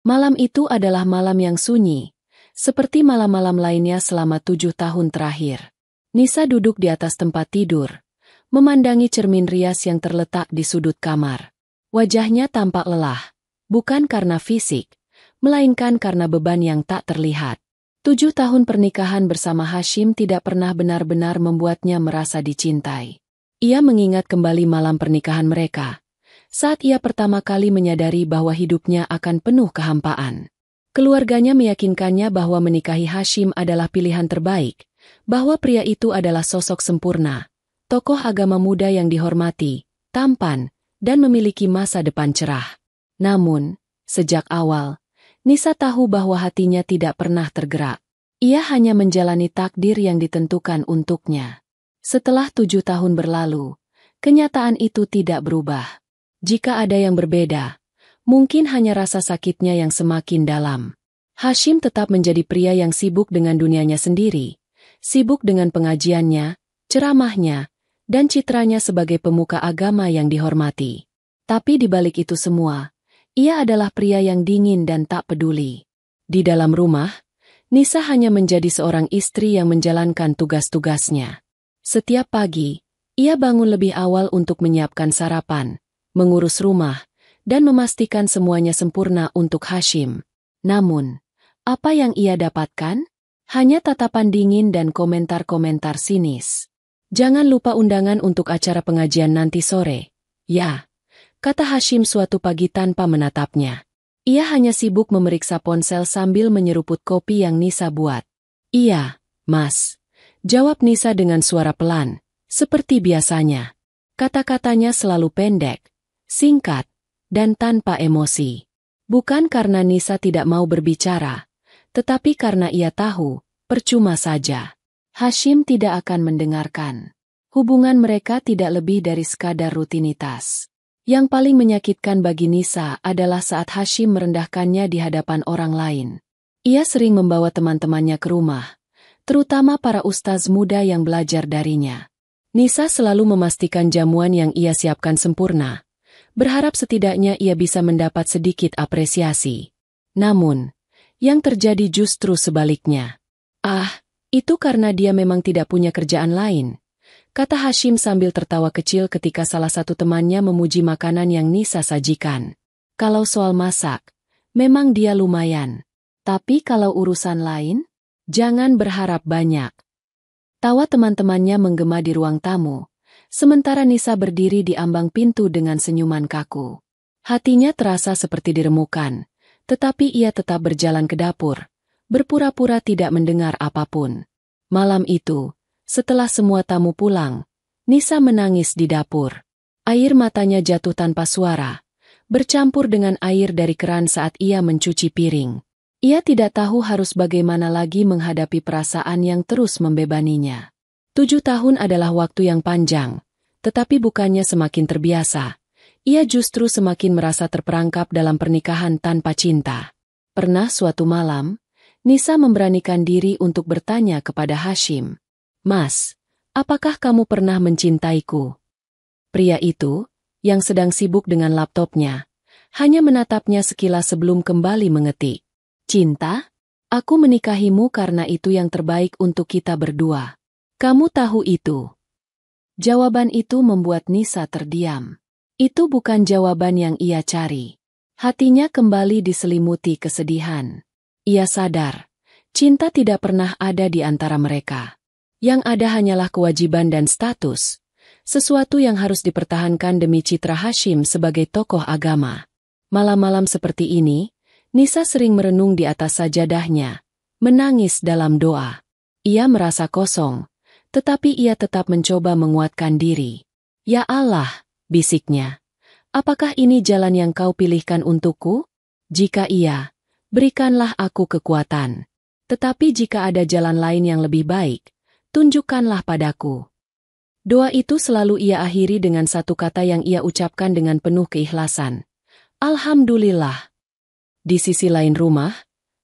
Malam itu adalah malam yang sunyi, seperti malam-malam lainnya selama 7 tahun terakhir. Nisa duduk di atas tempat tidur, memandangi cermin rias yang terletak di sudut kamar. Wajahnya tampak lelah, bukan karena fisik, melainkan karena beban yang tak terlihat. 7 tahun pernikahan bersama Hashim tidak pernah benar-benar membuatnya merasa dicintai. Ia mengingat kembali malam pernikahan mereka, saat ia pertama kali menyadari bahwa hidupnya akan penuh kehampaan. Keluarganya meyakinkannya bahwa menikahi Hashim adalah pilihan terbaik, bahwa pria itu adalah sosok sempurna, tokoh agama muda yang dihormati, tampan, dan memiliki masa depan cerah. Namun, sejak awal, Nisa tahu bahwa hatinya tidak pernah tergerak. Ia hanya menjalani takdir yang ditentukan untuknya. Setelah 7 tahun berlalu, kenyataan itu tidak berubah. Jika ada yang berbeda, mungkin hanya rasa sakitnya yang semakin dalam. Hashim tetap menjadi pria yang sibuk dengan dunianya sendiri, sibuk dengan pengajiannya, ceramahnya, dan citranya sebagai pemuka agama yang dihormati. Tapi di balik itu semua, ia adalah pria yang dingin dan tak peduli. Di dalam rumah, Nisa hanya menjadi seorang istri yang menjalankan tugas-tugasnya. Setiap pagi, ia bangun lebih awal untuk menyiapkan sarapan, mengurus rumah, dan memastikan semuanya sempurna untuk Hashim. Namun, apa yang ia dapatkan? Hanya tatapan dingin dan komentar-komentar sinis. "Jangan lupa undangan untuk acara pengajian nanti sore." "Ya," kata Hashim suatu pagi tanpa menatapnya. Ia hanya sibuk memeriksa ponsel sambil menyeruput kopi yang Nisa buat. "Iya, Mas," jawab Nisa dengan suara pelan, seperti biasanya. Kata-katanya selalu pendek, singkat, dan tanpa emosi. Bukan karena Nisa tidak mau berbicara, tetapi karena ia tahu, percuma saja. Hashim tidak akan mendengarkan. Hubungan mereka tidak lebih dari sekadar rutinitas. Yang paling menyakitkan bagi Nisa adalah saat Hashim merendahkannya di hadapan orang lain. Ia sering membawa teman-temannya ke rumah, terutama para ustaz muda yang belajar darinya. Nisa selalu memastikan jamuan yang ia siapkan sempurna, berharap setidaknya ia bisa mendapat sedikit apresiasi. Namun, yang terjadi justru sebaliknya. "Ah, itu karena dia memang tidak punya kerjaan lain," kata Hashim sambil tertawa kecil ketika salah satu temannya memuji makanan yang Nisa sajikan. "Kalau soal masak, memang dia lumayan. Tapi kalau urusan lain, jangan berharap banyak." Tawa teman-temannya menggema di ruang tamu, sementara Nisa berdiri di ambang pintu dengan senyuman kaku. Hatinya terasa seperti diremukan, tetapi ia tetap berjalan ke dapur, berpura-pura tidak mendengar apapun. Malam itu, setelah semua tamu pulang, Nisa menangis di dapur. Air matanya jatuh tanpa suara, bercampur dengan air dari keran saat ia mencuci piring. Ia tidak tahu harus bagaimana lagi menghadapi perasaan yang terus membebaninya. 7 tahun adalah waktu yang panjang, tetapi bukannya semakin terbiasa. Ia justru semakin merasa terperangkap dalam pernikahan tanpa cinta. Pernah suatu malam, Nisa memberanikan diri untuk bertanya kepada Hashim, "Mas, apakah kamu pernah mencintaiku?" Pria itu, yang sedang sibuk dengan laptopnya, hanya menatapnya sekilas sebelum kembali mengetik. "Cinta? Aku menikahimu karena itu yang terbaik untuk kita berdua. Kamu tahu itu?" Jawaban itu membuat Nisa terdiam. Itu bukan jawaban yang ia cari. Hatinya kembali diselimuti kesedihan. Ia sadar, cinta tidak pernah ada di antara mereka. Yang ada hanyalah kewajiban dan status, sesuatu yang harus dipertahankan demi citra Hashim sebagai tokoh agama. Malam-malam seperti ini, Nisa sering merenung di atas sajadahnya, menangis dalam doa. Ia merasa kosong, tetapi ia tetap mencoba menguatkan diri. "Ya Allah," bisiknya, "apakah ini jalan yang kau pilihkan untukku? Jika iya, berikanlah aku kekuatan. Tetapi jika ada jalan lain yang lebih baik, tunjukkanlah padaku." Doa itu selalu ia akhiri dengan satu kata yang ia ucapkan dengan penuh keikhlasan. "Alhamdulillah." Di sisi lain rumah,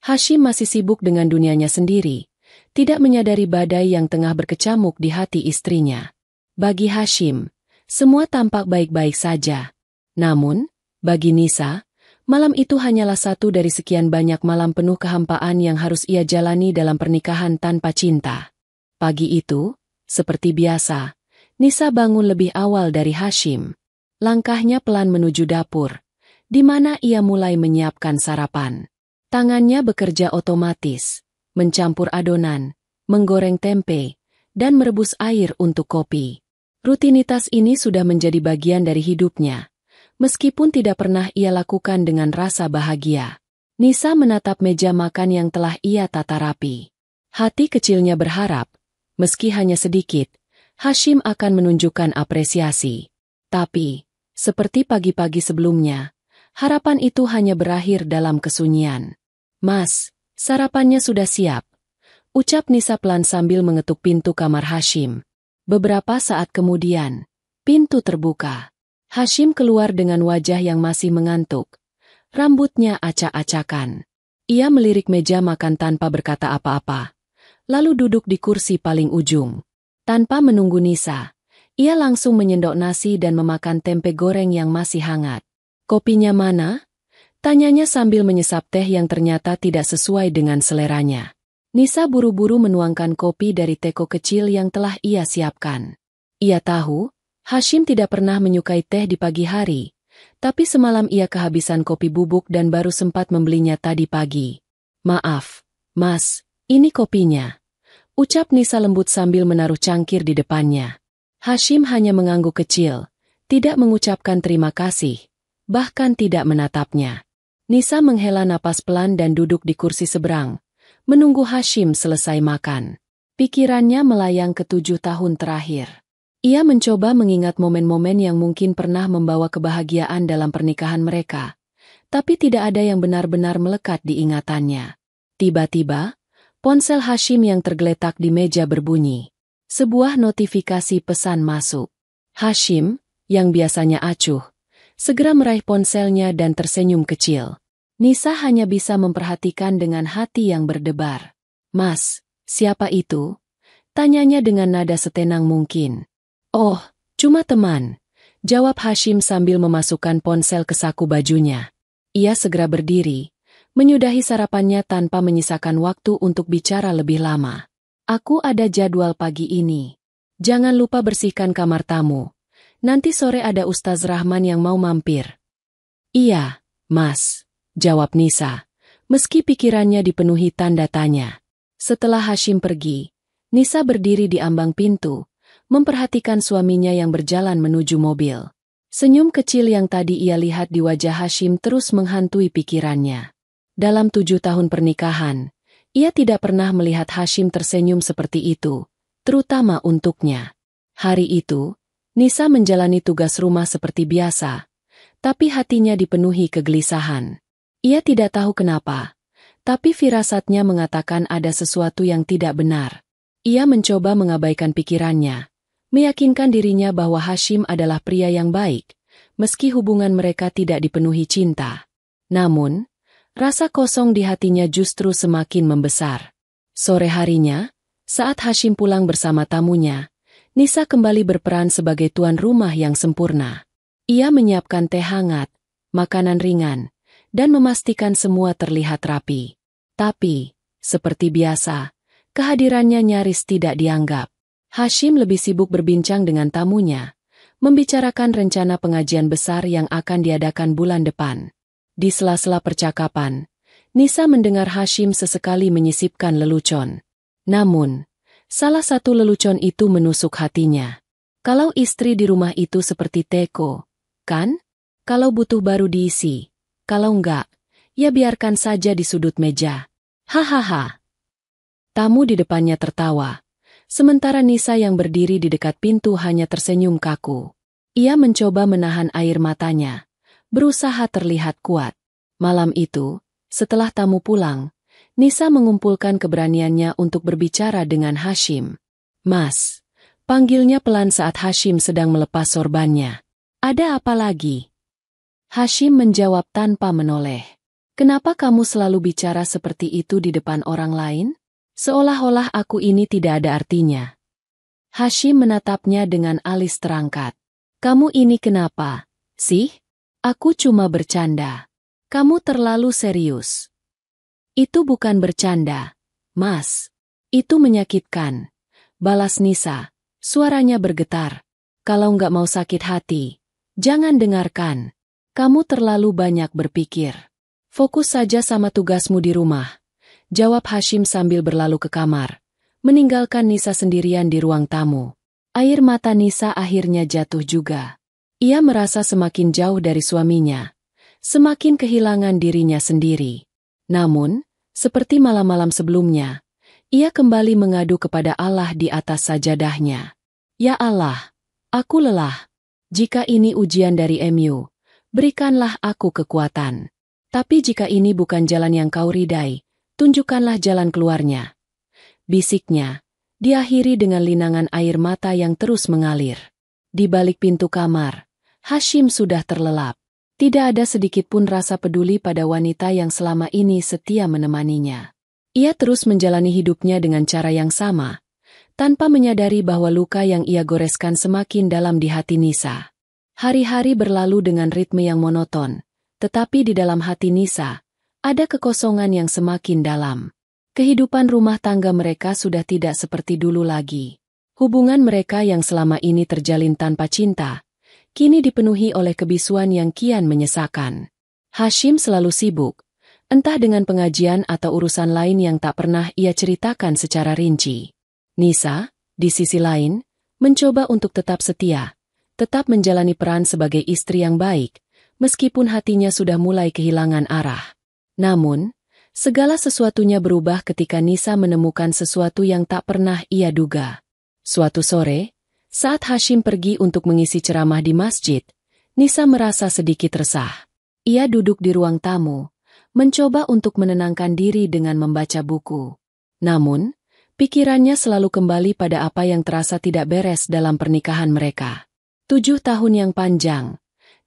Hashim masih sibuk dengan dunianya sendiri, tidak menyadari badai yang tengah berkecamuk di hati istrinya. Bagi Hashim, semua tampak baik-baik saja. Namun, bagi Nisa, Malam itu hanyalah satu dari sekian banyak malam penuh kehampaan yang harus ia jalani dalam pernikahan tanpa cinta. Pagi itu, seperti biasa, Nisa bangun lebih awal dari Hashim. Langkahnya pelan menuju dapur, di mana ia mulai menyiapkan sarapan. Tangannya bekerja otomatis, mencampur adonan, menggoreng tempe, dan merebus air untuk kopi. Rutinitas ini sudah menjadi bagian dari hidupnya, meskipun tidak pernah ia lakukan dengan rasa bahagia. Nisa menatap meja makan yang telah ia tata rapi. Hati kecilnya berharap, meski hanya sedikit, Hashim akan menunjukkan apresiasi. Tapi, seperti pagi-pagi sebelumnya, harapan itu hanya berakhir dalam kesunyian. "Mas, sarapannya sudah siap," ucap Nisa pelan sambil mengetuk pintu kamar Hashim. Beberapa saat kemudian, pintu terbuka. Hashim keluar dengan wajah yang masih mengantuk. Rambutnya acak-acakan. Ia melirik meja makan tanpa berkata apa-apa, lalu duduk di kursi paling ujung. Tanpa menunggu Nisa, ia langsung menyendok nasi dan memakan tempe goreng yang masih hangat. "Kopinya mana?" tanyanya sambil menyesap teh yang ternyata tidak sesuai dengan seleranya. Nisa buru-buru menuangkan kopi dari teko kecil yang telah ia siapkan. Ia tahu, Hashim tidak pernah menyukai teh di pagi hari, tapi semalam ia kehabisan kopi bubuk dan baru sempat membelinya tadi pagi. "Maaf, Mas, ini kopinya," ucap Nisa lembut sambil menaruh cangkir di depannya. Hashim hanya mengangguk kecil, tidak mengucapkan terima kasih, bahkan tidak menatapnya. Nisa menghela napas pelan dan duduk di kursi seberang, menunggu Hashim selesai makan. Pikirannya melayang ke 7 tahun terakhir. Ia mencoba mengingat momen-momen yang mungkin pernah membawa kebahagiaan dalam pernikahan mereka, tapi tidak ada yang benar-benar melekat di ingatannya. Tiba-tiba, ponsel Hashim yang tergeletak di meja berbunyi. Sebuah notifikasi pesan masuk. Hashim, yang biasanya acuh, segera meraih ponselnya dan tersenyum kecil. Nisa hanya bisa memperhatikan dengan hati yang berdebar. "Mas, siapa itu?" tanyanya dengan nada setenang mungkin. "Oh, cuma teman," jawab Hashim sambil memasukkan ponsel ke saku bajunya. Ia segera berdiri, menyudahi sarapannya tanpa menyisakan waktu untuk bicara lebih lama. "Aku ada jadwal pagi ini. Jangan lupa bersihkan kamar tamu. Nanti sore ada Ustaz Rahman yang mau mampir." "Iya, Mas," jawab Nisa, meski pikirannya dipenuhi tanda tanya. Setelah Hashim pergi, Nisa berdiri di ambang pintu, memperhatikan suaminya yang berjalan menuju mobil. Senyum kecil yang tadi ia lihat di wajah Hashim terus menghantui pikirannya. Dalam 7 tahun pernikahan, ia tidak pernah melihat Hashim tersenyum seperti itu, terutama untuknya. Hari itu, Nisa menjalani tugas rumah seperti biasa, tapi hatinya dipenuhi kegelisahan. Ia tidak tahu kenapa, tapi firasatnya mengatakan ada sesuatu yang tidak benar. Ia mencoba mengabaikan pikirannya, meyakinkan dirinya bahwa Hashim adalah pria yang baik, meski hubungan mereka tidak dipenuhi cinta. Namun, rasa kosong di hatinya justru semakin membesar. Sore harinya, saat Hashim pulang bersama tamunya, Nisa kembali berperan sebagai tuan rumah yang sempurna. Ia menyiapkan teh hangat, makanan ringan, dan memastikan semua terlihat rapi. Tapi, seperti biasa, kehadirannya nyaris tidak dianggap. Hashim lebih sibuk berbincang dengan tamunya, membicarakan rencana pengajian besar yang akan diadakan bulan depan. Di sela-sela percakapan, Nisa mendengar Hashim sesekali menyisipkan lelucon. Namun, salah satu lelucon itu menusuk hatinya. "Kalau istri di rumah itu seperti teko, kan? Kalau butuh baru diisi. Kalau enggak, ya biarkan saja di sudut meja. Hahaha." Tamu di depannya tertawa, sementara Nisa yang berdiri di dekat pintu hanya tersenyum kaku. Ia mencoba menahan air matanya, berusaha terlihat kuat. Malam itu, setelah tamu pulang, Nisa mengumpulkan keberaniannya untuk berbicara dengan Hashim. "Mas," panggilnya pelan saat Hashim sedang melepas sorbannya. "Ada apa lagi?" Hashim menjawab tanpa menoleh. "Kenapa kamu selalu bicara seperti itu di depan orang lain? Seolah-olah aku ini tidak ada artinya." Hashim menatapnya dengan alis terangkat. "Kamu ini kenapa, sih? Aku cuma bercanda." Kamu terlalu serius. Itu bukan bercanda, Mas. Itu menyakitkan. Balas Nisa, suaranya bergetar. Kalau nggak mau sakit hati, jangan dengarkan. Kamu terlalu banyak berpikir. Fokus saja sama tugasmu di rumah. Jawab Hashim sambil berlalu ke kamar, meninggalkan Nisa sendirian di ruang tamu. Air mata Nisa akhirnya jatuh juga. Ia merasa semakin jauh dari suaminya, semakin kehilangan dirinya sendiri. Namun, seperti malam-malam sebelumnya, ia kembali mengadu kepada Allah di atas sajadahnya. Ya Allah, aku lelah. Jika ini ujian dari MU, berikanlah aku kekuatan. Tapi jika ini bukan jalan yang kau ridai, tunjukkanlah jalan keluarnya. Bisiknya, diakhiri dengan linangan air mata yang terus mengalir. Di balik pintu kamar, Hashim sudah terlelap. Tidak ada sedikitpun rasa peduli pada wanita yang selama ini setia menemaninya. Ia terus menjalani hidupnya dengan cara yang sama, tanpa menyadari bahwa luka yang ia goreskan semakin dalam di hati Nisa. Hari-hari berlalu dengan ritme yang monoton, tetapi di dalam hati Nisa, ada kekosongan yang semakin dalam. Kehidupan rumah tangga mereka sudah tidak seperti dulu lagi. Hubungan mereka yang selama ini terjalin tanpa cinta, kini dipenuhi oleh kebisuan yang kian menyesakan. Hashim selalu sibuk, entah dengan pengajian atau urusan lain yang tak pernah ia ceritakan secara rinci. Nisa, di sisi lain, mencoba untuk tetap setia, tetap menjalani peran sebagai istri yang baik, meskipun hatinya sudah mulai kehilangan arah. Namun, segala sesuatunya berubah ketika Nisa menemukan sesuatu yang tak pernah ia duga. Suatu sore, saat Hashim pergi untuk mengisi ceramah di masjid, Nisa merasa sedikit resah. Ia duduk di ruang tamu, mencoba untuk menenangkan diri dengan membaca buku. Namun, pikirannya selalu kembali pada apa yang terasa tidak beres dalam pernikahan mereka. 7 tahun yang panjang,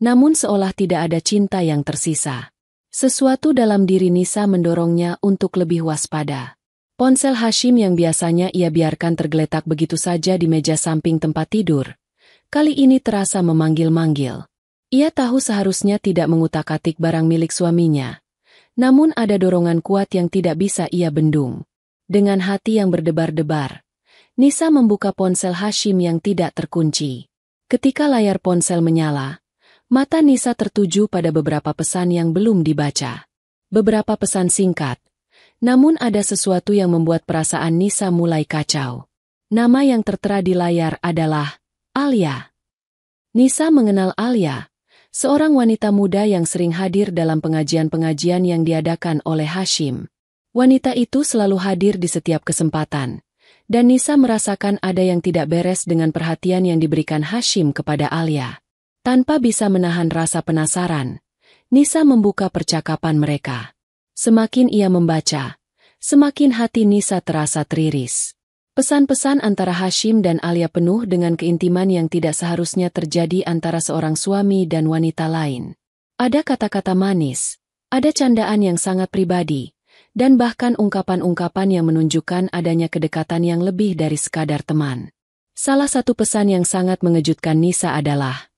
namun seolah tidak ada cinta yang tersisa. Sesuatu dalam diri Nisa mendorongnya untuk lebih waspada. Ponsel Hashim yang biasanya ia biarkan tergeletak begitu saja di meja samping tempat tidur, kali ini terasa memanggil-manggil. Ia tahu seharusnya tidak ngutak-atik barang milik suaminya, namun ada dorongan kuat yang tidak bisa ia bendung. Dengan hati yang berdebar-debar, Nisa membuka ponsel Hashim yang tidak terkunci. Ketika layar ponsel menyala, mata Nisa tertuju pada beberapa pesan yang belum dibaca. Beberapa pesan singkat, namun ada sesuatu yang membuat perasaan Nisa mulai kacau. Nama yang tertera di layar adalah Alia. Nisa mengenal Alia, seorang wanita muda yang sering hadir dalam pengajian-pengajian yang diadakan oleh Hashim. Wanita itu selalu hadir di setiap kesempatan, dan Nisa merasakan ada yang tidak beres dengan perhatian yang diberikan Hashim kepada Alia. Tanpa bisa menahan rasa penasaran, Nisa membuka percakapan mereka. Semakin ia membaca, semakin hati Nisa terasa teriris. Pesan-pesan antara Hashim dan Alia penuh dengan keintiman yang tidak seharusnya terjadi antara seorang suami dan wanita lain. Ada kata-kata manis, ada candaan yang sangat pribadi, dan bahkan ungkapan-ungkapan yang menunjukkan adanya kedekatan yang lebih dari sekadar teman. Salah satu pesan yang sangat mengejutkan Nisa adalah,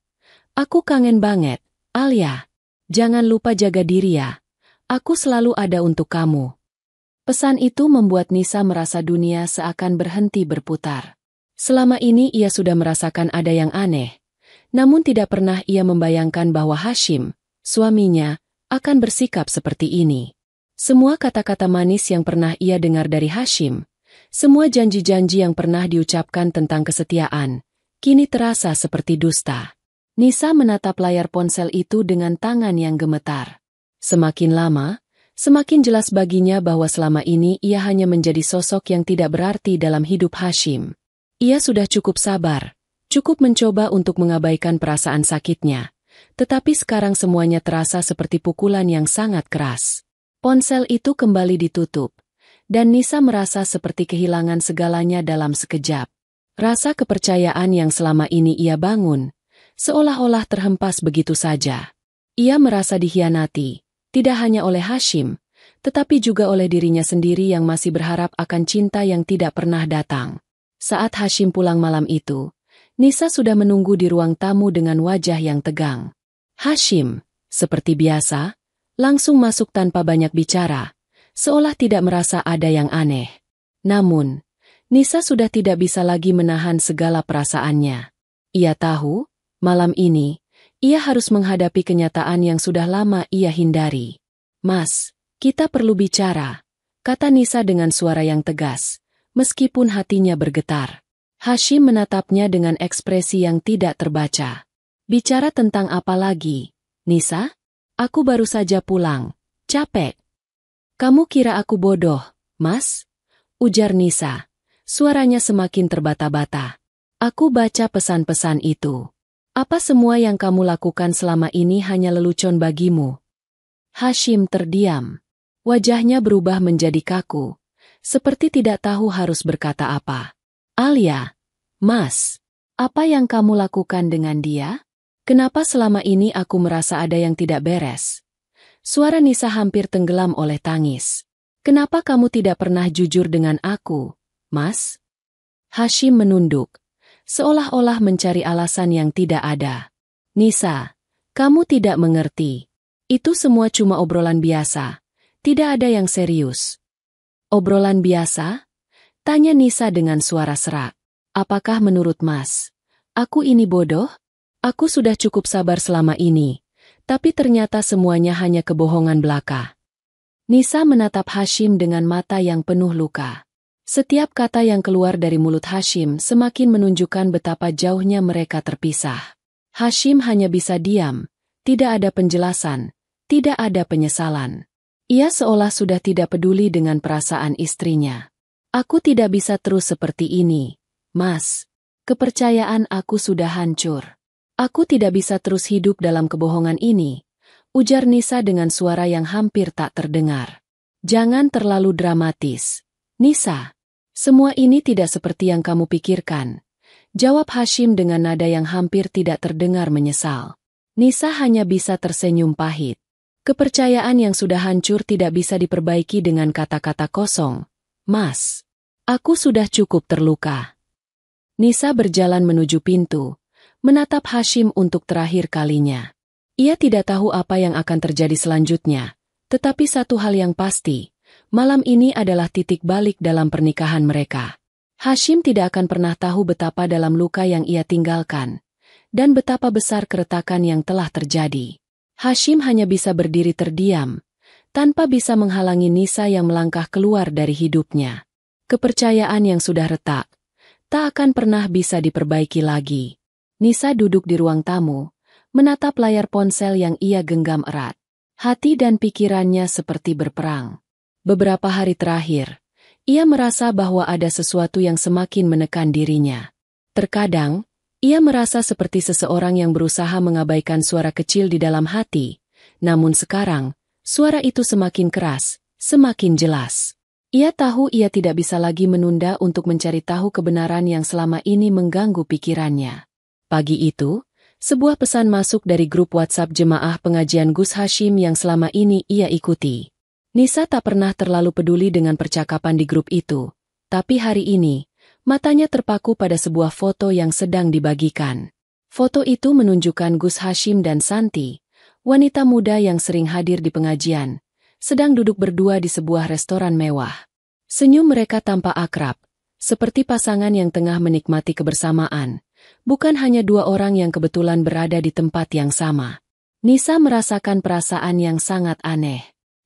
"Aku kangen banget, Alia. Jangan lupa jaga diri ya. Aku selalu ada untuk kamu." Pesan itu membuat Nisa merasa dunia seakan berhenti berputar. Selama ini ia sudah merasakan ada yang aneh, namun tidak pernah ia membayangkan bahwa Hashim, suaminya, akan bersikap seperti ini. Semua kata-kata manis yang pernah ia dengar dari Hashim, semua janji-janji yang pernah diucapkan tentang kesetiaan, kini terasa seperti dusta. Nisa menatap layar ponsel itu dengan tangan yang gemetar. Semakin lama, semakin jelas baginya bahwa selama ini ia hanya menjadi sosok yang tidak berarti dalam hidup Hashim. Ia sudah cukup sabar, cukup mencoba untuk mengabaikan perasaan sakitnya, tetapi sekarang semuanya terasa seperti pukulan yang sangat keras. Ponsel itu kembali ditutup, dan Nisa merasa seperti kehilangan segalanya dalam sekejap. Rasa kepercayaan yang selama ini ia bangun, seolah-olah terhempas begitu saja. Ia merasa dikhianati, tidak hanya oleh Hashim, tetapi juga oleh dirinya sendiri yang masih berharap akan cinta yang tidak pernah datang. Saat Hashim pulang malam itu, Nisa sudah menunggu di ruang tamu dengan wajah yang tegang. Hashim, seperti biasa, Langsung masuk tanpa banyak bicara, seolah tidak merasa ada yang aneh. Namun, Nisa sudah tidak bisa lagi menahan segala perasaannya. Ia tahu, malam ini, ia harus menghadapi kenyataan yang sudah lama ia hindari. "Mas, kita perlu bicara," kata Nisa dengan suara yang tegas, meskipun hatinya bergetar. Hashim menatapnya dengan ekspresi yang tidak terbaca. "Bicara tentang apa lagi, Nisa? Aku baru saja pulang, capek." "Kamu kira aku bodoh, Mas?" ujar Nisa. Suaranya semakin terbata-bata. "Aku baca pesan-pesan itu. Apa semua yang kamu lakukan selama ini hanya lelucon bagimu?" Hashim terdiam. Wajahnya berubah menjadi kaku, seperti tidak tahu harus berkata apa. "Alia, Mas, apa yang kamu lakukan dengan dia? Kenapa selama ini aku merasa ada yang tidak beres?" Suara Nisa hampir tenggelam oleh tangis. "Kenapa kamu tidak pernah jujur dengan aku, Mas?" Hashim menunduk, seolah-olah mencari alasan yang tidak ada. "Nisa, kamu tidak mengerti. Itu semua cuma obrolan biasa. Tidak ada yang serius." "Obrolan biasa?" tanya Nisa dengan suara serak. "Apakah menurut Mas, aku ini bodoh? Aku sudah cukup sabar selama ini, tapi ternyata semuanya hanya kebohongan belaka." Nisa menatap Hashim dengan mata yang penuh luka. Setiap kata yang keluar dari mulut Hashim semakin menunjukkan betapa jauhnya mereka terpisah. Hashim hanya bisa diam, tidak ada penjelasan, tidak ada penyesalan. Ia seolah sudah tidak peduli dengan perasaan istrinya. "Aku tidak bisa terus seperti ini, Mas. Kepercayaan aku sudah hancur. Aku tidak bisa terus hidup dalam kebohongan ini," ujar Nisa dengan suara yang hampir tak terdengar. "Jangan terlalu dramatis, Nisa. Semua ini tidak seperti yang kamu pikirkan," jawab Hashim dengan nada yang hampir tidak terdengar menyesal. Nisa hanya bisa tersenyum pahit. Kepercayaan yang sudah hancur tidak bisa diperbaiki dengan kata-kata kosong. "Mas, aku sudah cukup terluka." Nisa berjalan menuju pintu, menatap Hashim untuk terakhir kalinya. Ia tidak tahu apa yang akan terjadi selanjutnya, tetapi satu hal yang pasti, malam ini adalah titik balik dalam pernikahan mereka. Hashim tidak akan pernah tahu betapa dalam luka yang ia tinggalkan, dan betapa besar keretakan yang telah terjadi. Hashim hanya bisa berdiri terdiam, tanpa bisa menghalangi Nisa yang melangkah keluar dari hidupnya. Kepercayaan yang sudah retak, tak akan pernah bisa diperbaiki lagi. Nisa duduk di ruang tamu, menatap layar ponsel yang ia genggam erat. Hati dan pikirannya seperti berperang. Beberapa hari terakhir, ia merasa bahwa ada sesuatu yang semakin menekan dirinya. Terkadang, ia merasa seperti seseorang yang berusaha mengabaikan suara kecil di dalam hati, namun sekarang, suara itu semakin keras, semakin jelas. Ia tahu ia tidak bisa lagi menunda untuk mencari tahu kebenaran yang selama ini mengganggu pikirannya. Pagi itu, sebuah pesan masuk dari grup WhatsApp jemaah pengajian Gus Hashim yang selama ini ia ikuti. Nisa tak pernah terlalu peduli dengan percakapan di grup itu, tapi hari ini, matanya terpaku pada sebuah foto yang sedang dibagikan. Foto itu menunjukkan Gus Hashim dan Santi, wanita muda yang sering hadir di pengajian, sedang duduk berdua di sebuah restoran mewah. Senyum mereka tampak akrab, seperti pasangan yang tengah menikmati kebersamaan, bukan hanya dua orang yang kebetulan berada di tempat yang sama. Nisa merasakan perasaan yang sangat aneh.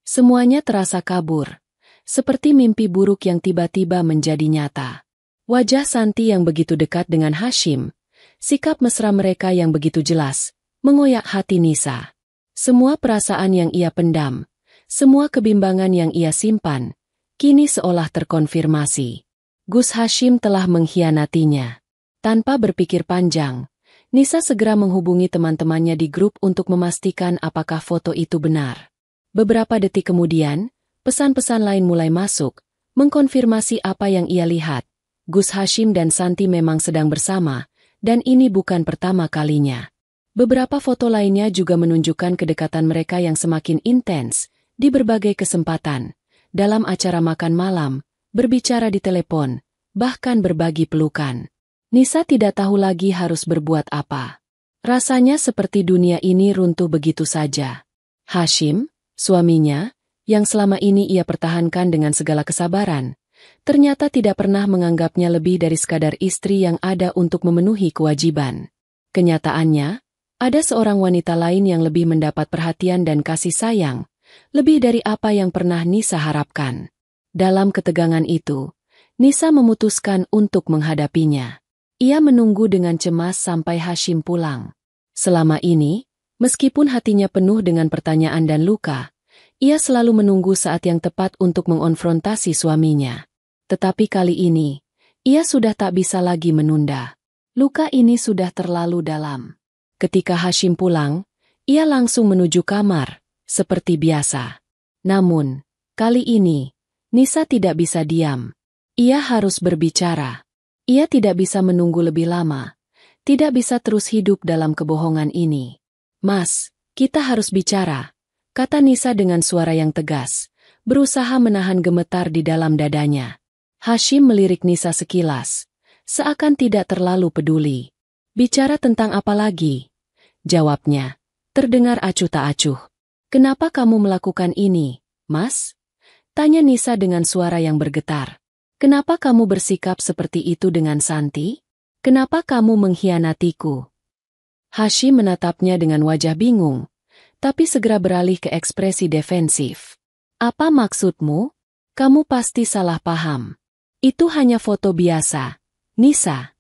Semuanya terasa kabur, seperti mimpi buruk yang tiba-tiba menjadi nyata. Wajah Santi yang begitu dekat dengan Hashim, sikap mesra mereka yang begitu jelas, mengoyak hati Nisa. Semua perasaan yang ia pendam, semua kebimbangan yang ia simpan, kini seolah terkonfirmasi. Gus Hashim telah mengkhianatinya. Tanpa berpikir panjang, Nisa segera menghubungi teman-temannya di grup untuk memastikan apakah foto itu benar. Beberapa detik kemudian, pesan-pesan lain mulai masuk, mengkonfirmasi apa yang ia lihat. Gus Hashim dan Santi memang sedang bersama, dan ini bukan pertama kalinya. Beberapa foto lainnya juga menunjukkan kedekatan mereka yang semakin intens, di berbagai kesempatan, dalam acara makan malam, berbicara di telepon, bahkan berbagi pelukan. Nisa tidak tahu lagi harus berbuat apa. Rasanya seperti dunia ini runtuh begitu saja. "Hashim, Suaminya, yang selama ini ia pertahankan dengan segala kesabaran, ternyata tidak pernah menganggapnya lebih dari sekadar istri yang ada untuk memenuhi kewajiban. Kenyataannya, ada seorang wanita lain yang lebih mendapat perhatian dan kasih sayang, lebih dari apa yang pernah Nisa harapkan. Dalam ketegangan itu, Nisa memutuskan untuk menghadapinya. Ia menunggu dengan cemas sampai Hashim pulang. Selama ini, meskipun hatinya penuh dengan pertanyaan dan luka, ia selalu menunggu saat yang tepat untuk mengonfrontasi suaminya. Tetapi kali ini, ia sudah tak bisa lagi menunda. Luka ini sudah terlalu dalam. Ketika Hashim pulang, ia langsung menuju kamar, seperti biasa. Namun, kali ini, Nisa tidak bisa diam. Ia harus berbicara. Ia tidak bisa menunggu lebih lama. Tidak bisa terus hidup dalam kebohongan ini. "Mas, kita harus bicara," kata Nisa dengan suara yang tegas, berusaha menahan gemetar di dalam dadanya. Hashim melirik Nisa sekilas, seakan tidak terlalu peduli. "Bicara tentang apa lagi?" jawabnya, terdengar acuh tak acuh. "Kenapa kamu melakukan ini, Mas?" tanya Nisa dengan suara yang bergetar. "Kenapa kamu bersikap seperti itu dengan Santi? Kenapa kamu mengkhianatiku?" Hashim menatapnya dengan wajah bingung, tapi segera beralih ke ekspresi defensif. "Apa maksudmu? Kamu pasti salah paham. Itu hanya foto biasa, Nisa."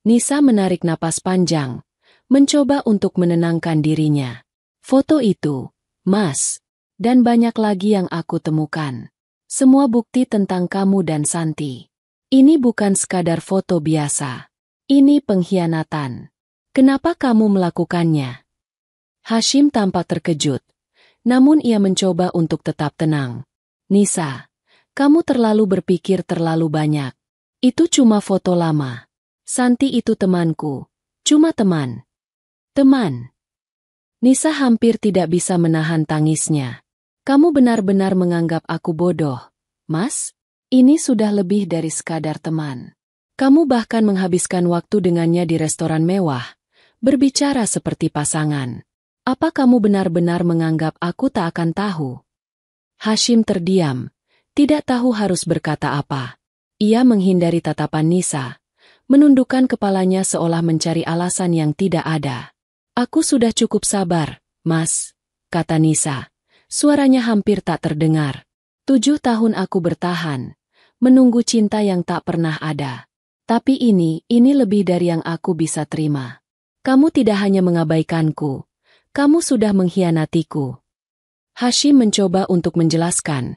Nisa menarik napas panjang, mencoba untuk menenangkan dirinya. "Foto itu, Mas, dan banyak lagi yang aku temukan. Semua bukti tentang kamu dan Santi. Ini bukan sekadar foto biasa. Ini pengkhianatan. Kenapa kamu melakukannya?" Hashim tampak terkejut, namun ia mencoba untuk tetap tenang. "Nisa, kamu terlalu berpikir terlalu banyak. Itu cuma foto lama. Santi itu temanku, cuma teman." "Teman?" Nisa hampir tidak bisa menahan tangisnya. "Kamu benar-benar menganggap aku bodoh, Mas? Ini sudah lebih dari sekadar teman. Kamu bahkan menghabiskan waktu dengannya di restoran mewah, berbicara seperti pasangan. Apa kamu benar-benar menganggap aku tak akan tahu?" Hashim terdiam, tidak tahu harus berkata apa. Ia menghindari tatapan Nisa, menundukkan kepalanya seolah mencari alasan yang tidak ada. "Aku sudah cukup sabar, Mas," kata Nisa. Suaranya hampir tak terdengar. 7 tahun aku bertahan, menunggu cinta yang tak pernah ada. Tapi ini lebih dari yang aku bisa terima. Kamu tidak hanya mengabaikanku, kamu sudah mengkhianatiku." Hashim mencoba untuk menjelaskan,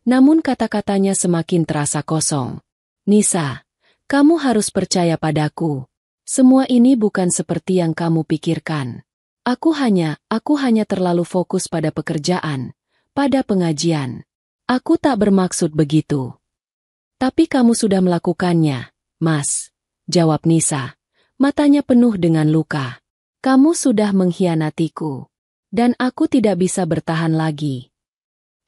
namun kata-katanya semakin terasa kosong. "Nisa, kamu harus percaya padaku. Semua ini bukan seperti yang kamu pikirkan. Aku hanya terlalu fokus pada pekerjaan, pada pengajian. Aku tak bermaksud begitu." "Tapi kamu sudah melakukannya, Mas," jawab Nisa, matanya penuh dengan luka. "Kamu sudah mengkhianatiku, dan aku tidak bisa bertahan lagi."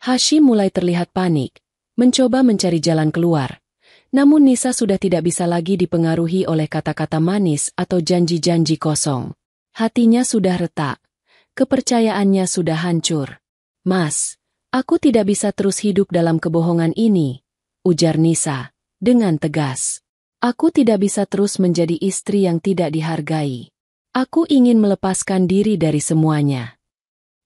Hashim mulai terlihat panik, mencoba mencari jalan keluar. Namun Nisa sudah tidak bisa lagi dipengaruhi oleh kata-kata manis atau janji-janji kosong. Hatinya sudah retak, kepercayaannya sudah hancur. "Mas, aku tidak bisa terus hidup dalam kebohongan ini," ujar Nisa, dengan tegas. "Aku tidak bisa terus menjadi istri yang tidak dihargai. Aku ingin melepaskan diri dari semuanya."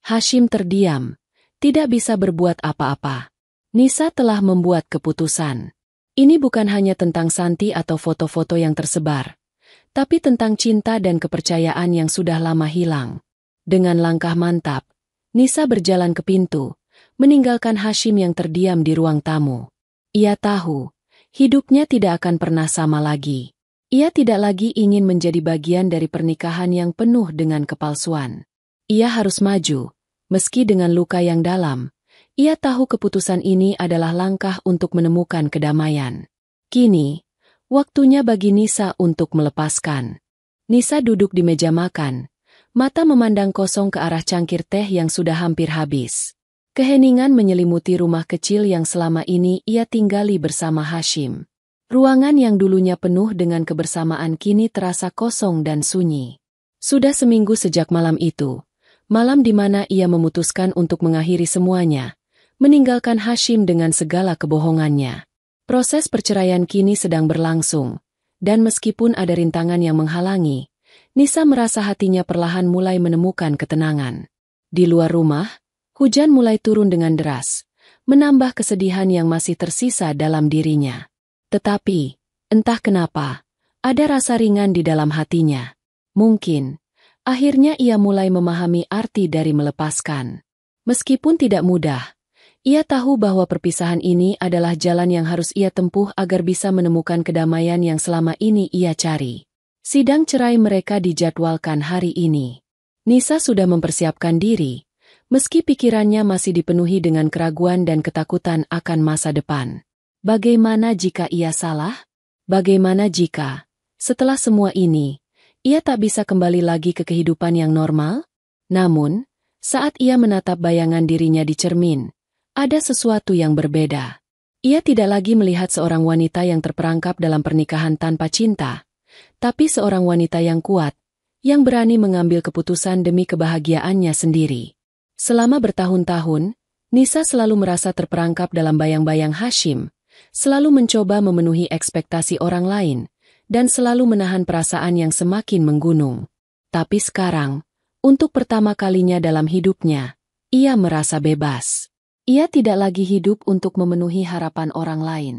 Hashim terdiam, tidak bisa berbuat apa-apa. Nisa telah membuat keputusan. Ini bukan hanya tentang Santi atau foto-foto yang tersebar, tapi tentang cinta dan kepercayaan yang sudah lama hilang. Dengan langkah mantap, Nisa berjalan ke pintu, meninggalkan Hashim yang terdiam di ruang tamu. Ia tahu, hidupnya tidak akan pernah sama lagi. Ia tidak lagi ingin menjadi bagian dari pernikahan yang penuh dengan kepalsuan. Ia harus maju, meski dengan luka yang dalam. Ia tahu keputusan ini adalah langkah untuk menemukan kedamaian. Kini, waktunya bagi Nisa untuk melepaskan. Nisa duduk di meja makan, mata memandang kosong ke arah cangkir teh yang sudah hampir habis. Keheningan menyelimuti rumah kecil yang selama ini ia tinggali bersama Hashim. Ruangan yang dulunya penuh dengan kebersamaan kini terasa kosong dan sunyi. Sudah seminggu sejak malam itu, Malam di mana ia memutuskan untuk mengakhiri semuanya, meninggalkan Hashim dengan segala kebohongannya. Proses perceraian kini sedang berlangsung, dan meskipun ada rintangan yang menghalangi, Nisa merasa hatinya perlahan mulai menemukan ketenangan. Di luar rumah, hujan mulai turun dengan deras, menambah kesedihan yang masih tersisa dalam dirinya. Tetapi, entah kenapa, ada rasa ringan di dalam hatinya. Mungkin, akhirnya ia mulai memahami arti dari melepaskan. Meskipun tidak mudah, ia tahu bahwa perpisahan ini adalah jalan yang harus ia tempuh agar bisa menemukan kedamaian yang selama ini ia cari. Sidang cerai mereka dijadwalkan hari ini. Nisa sudah mempersiapkan diri, meski pikirannya masih dipenuhi dengan keraguan dan ketakutan akan masa depan. Bagaimana jika ia salah? Bagaimana jika, setelah semua ini, ia tak bisa kembali lagi ke kehidupan yang normal? Namun, saat ia menatap bayangan dirinya di cermin, ada sesuatu yang berbeda. Ia tidak lagi melihat seorang wanita yang terperangkap dalam pernikahan tanpa cinta, tapi seorang wanita yang kuat, yang berani mengambil keputusan demi kebahagiaannya sendiri. Selama bertahun-tahun, Nisa selalu merasa terperangkap dalam bayang-bayang Hashim, selalu mencoba memenuhi ekspektasi orang lain, dan selalu menahan perasaan yang semakin menggunung. Tapi sekarang, untuk pertama kalinya dalam hidupnya, ia merasa bebas. Ia tidak lagi hidup untuk memenuhi harapan orang lain.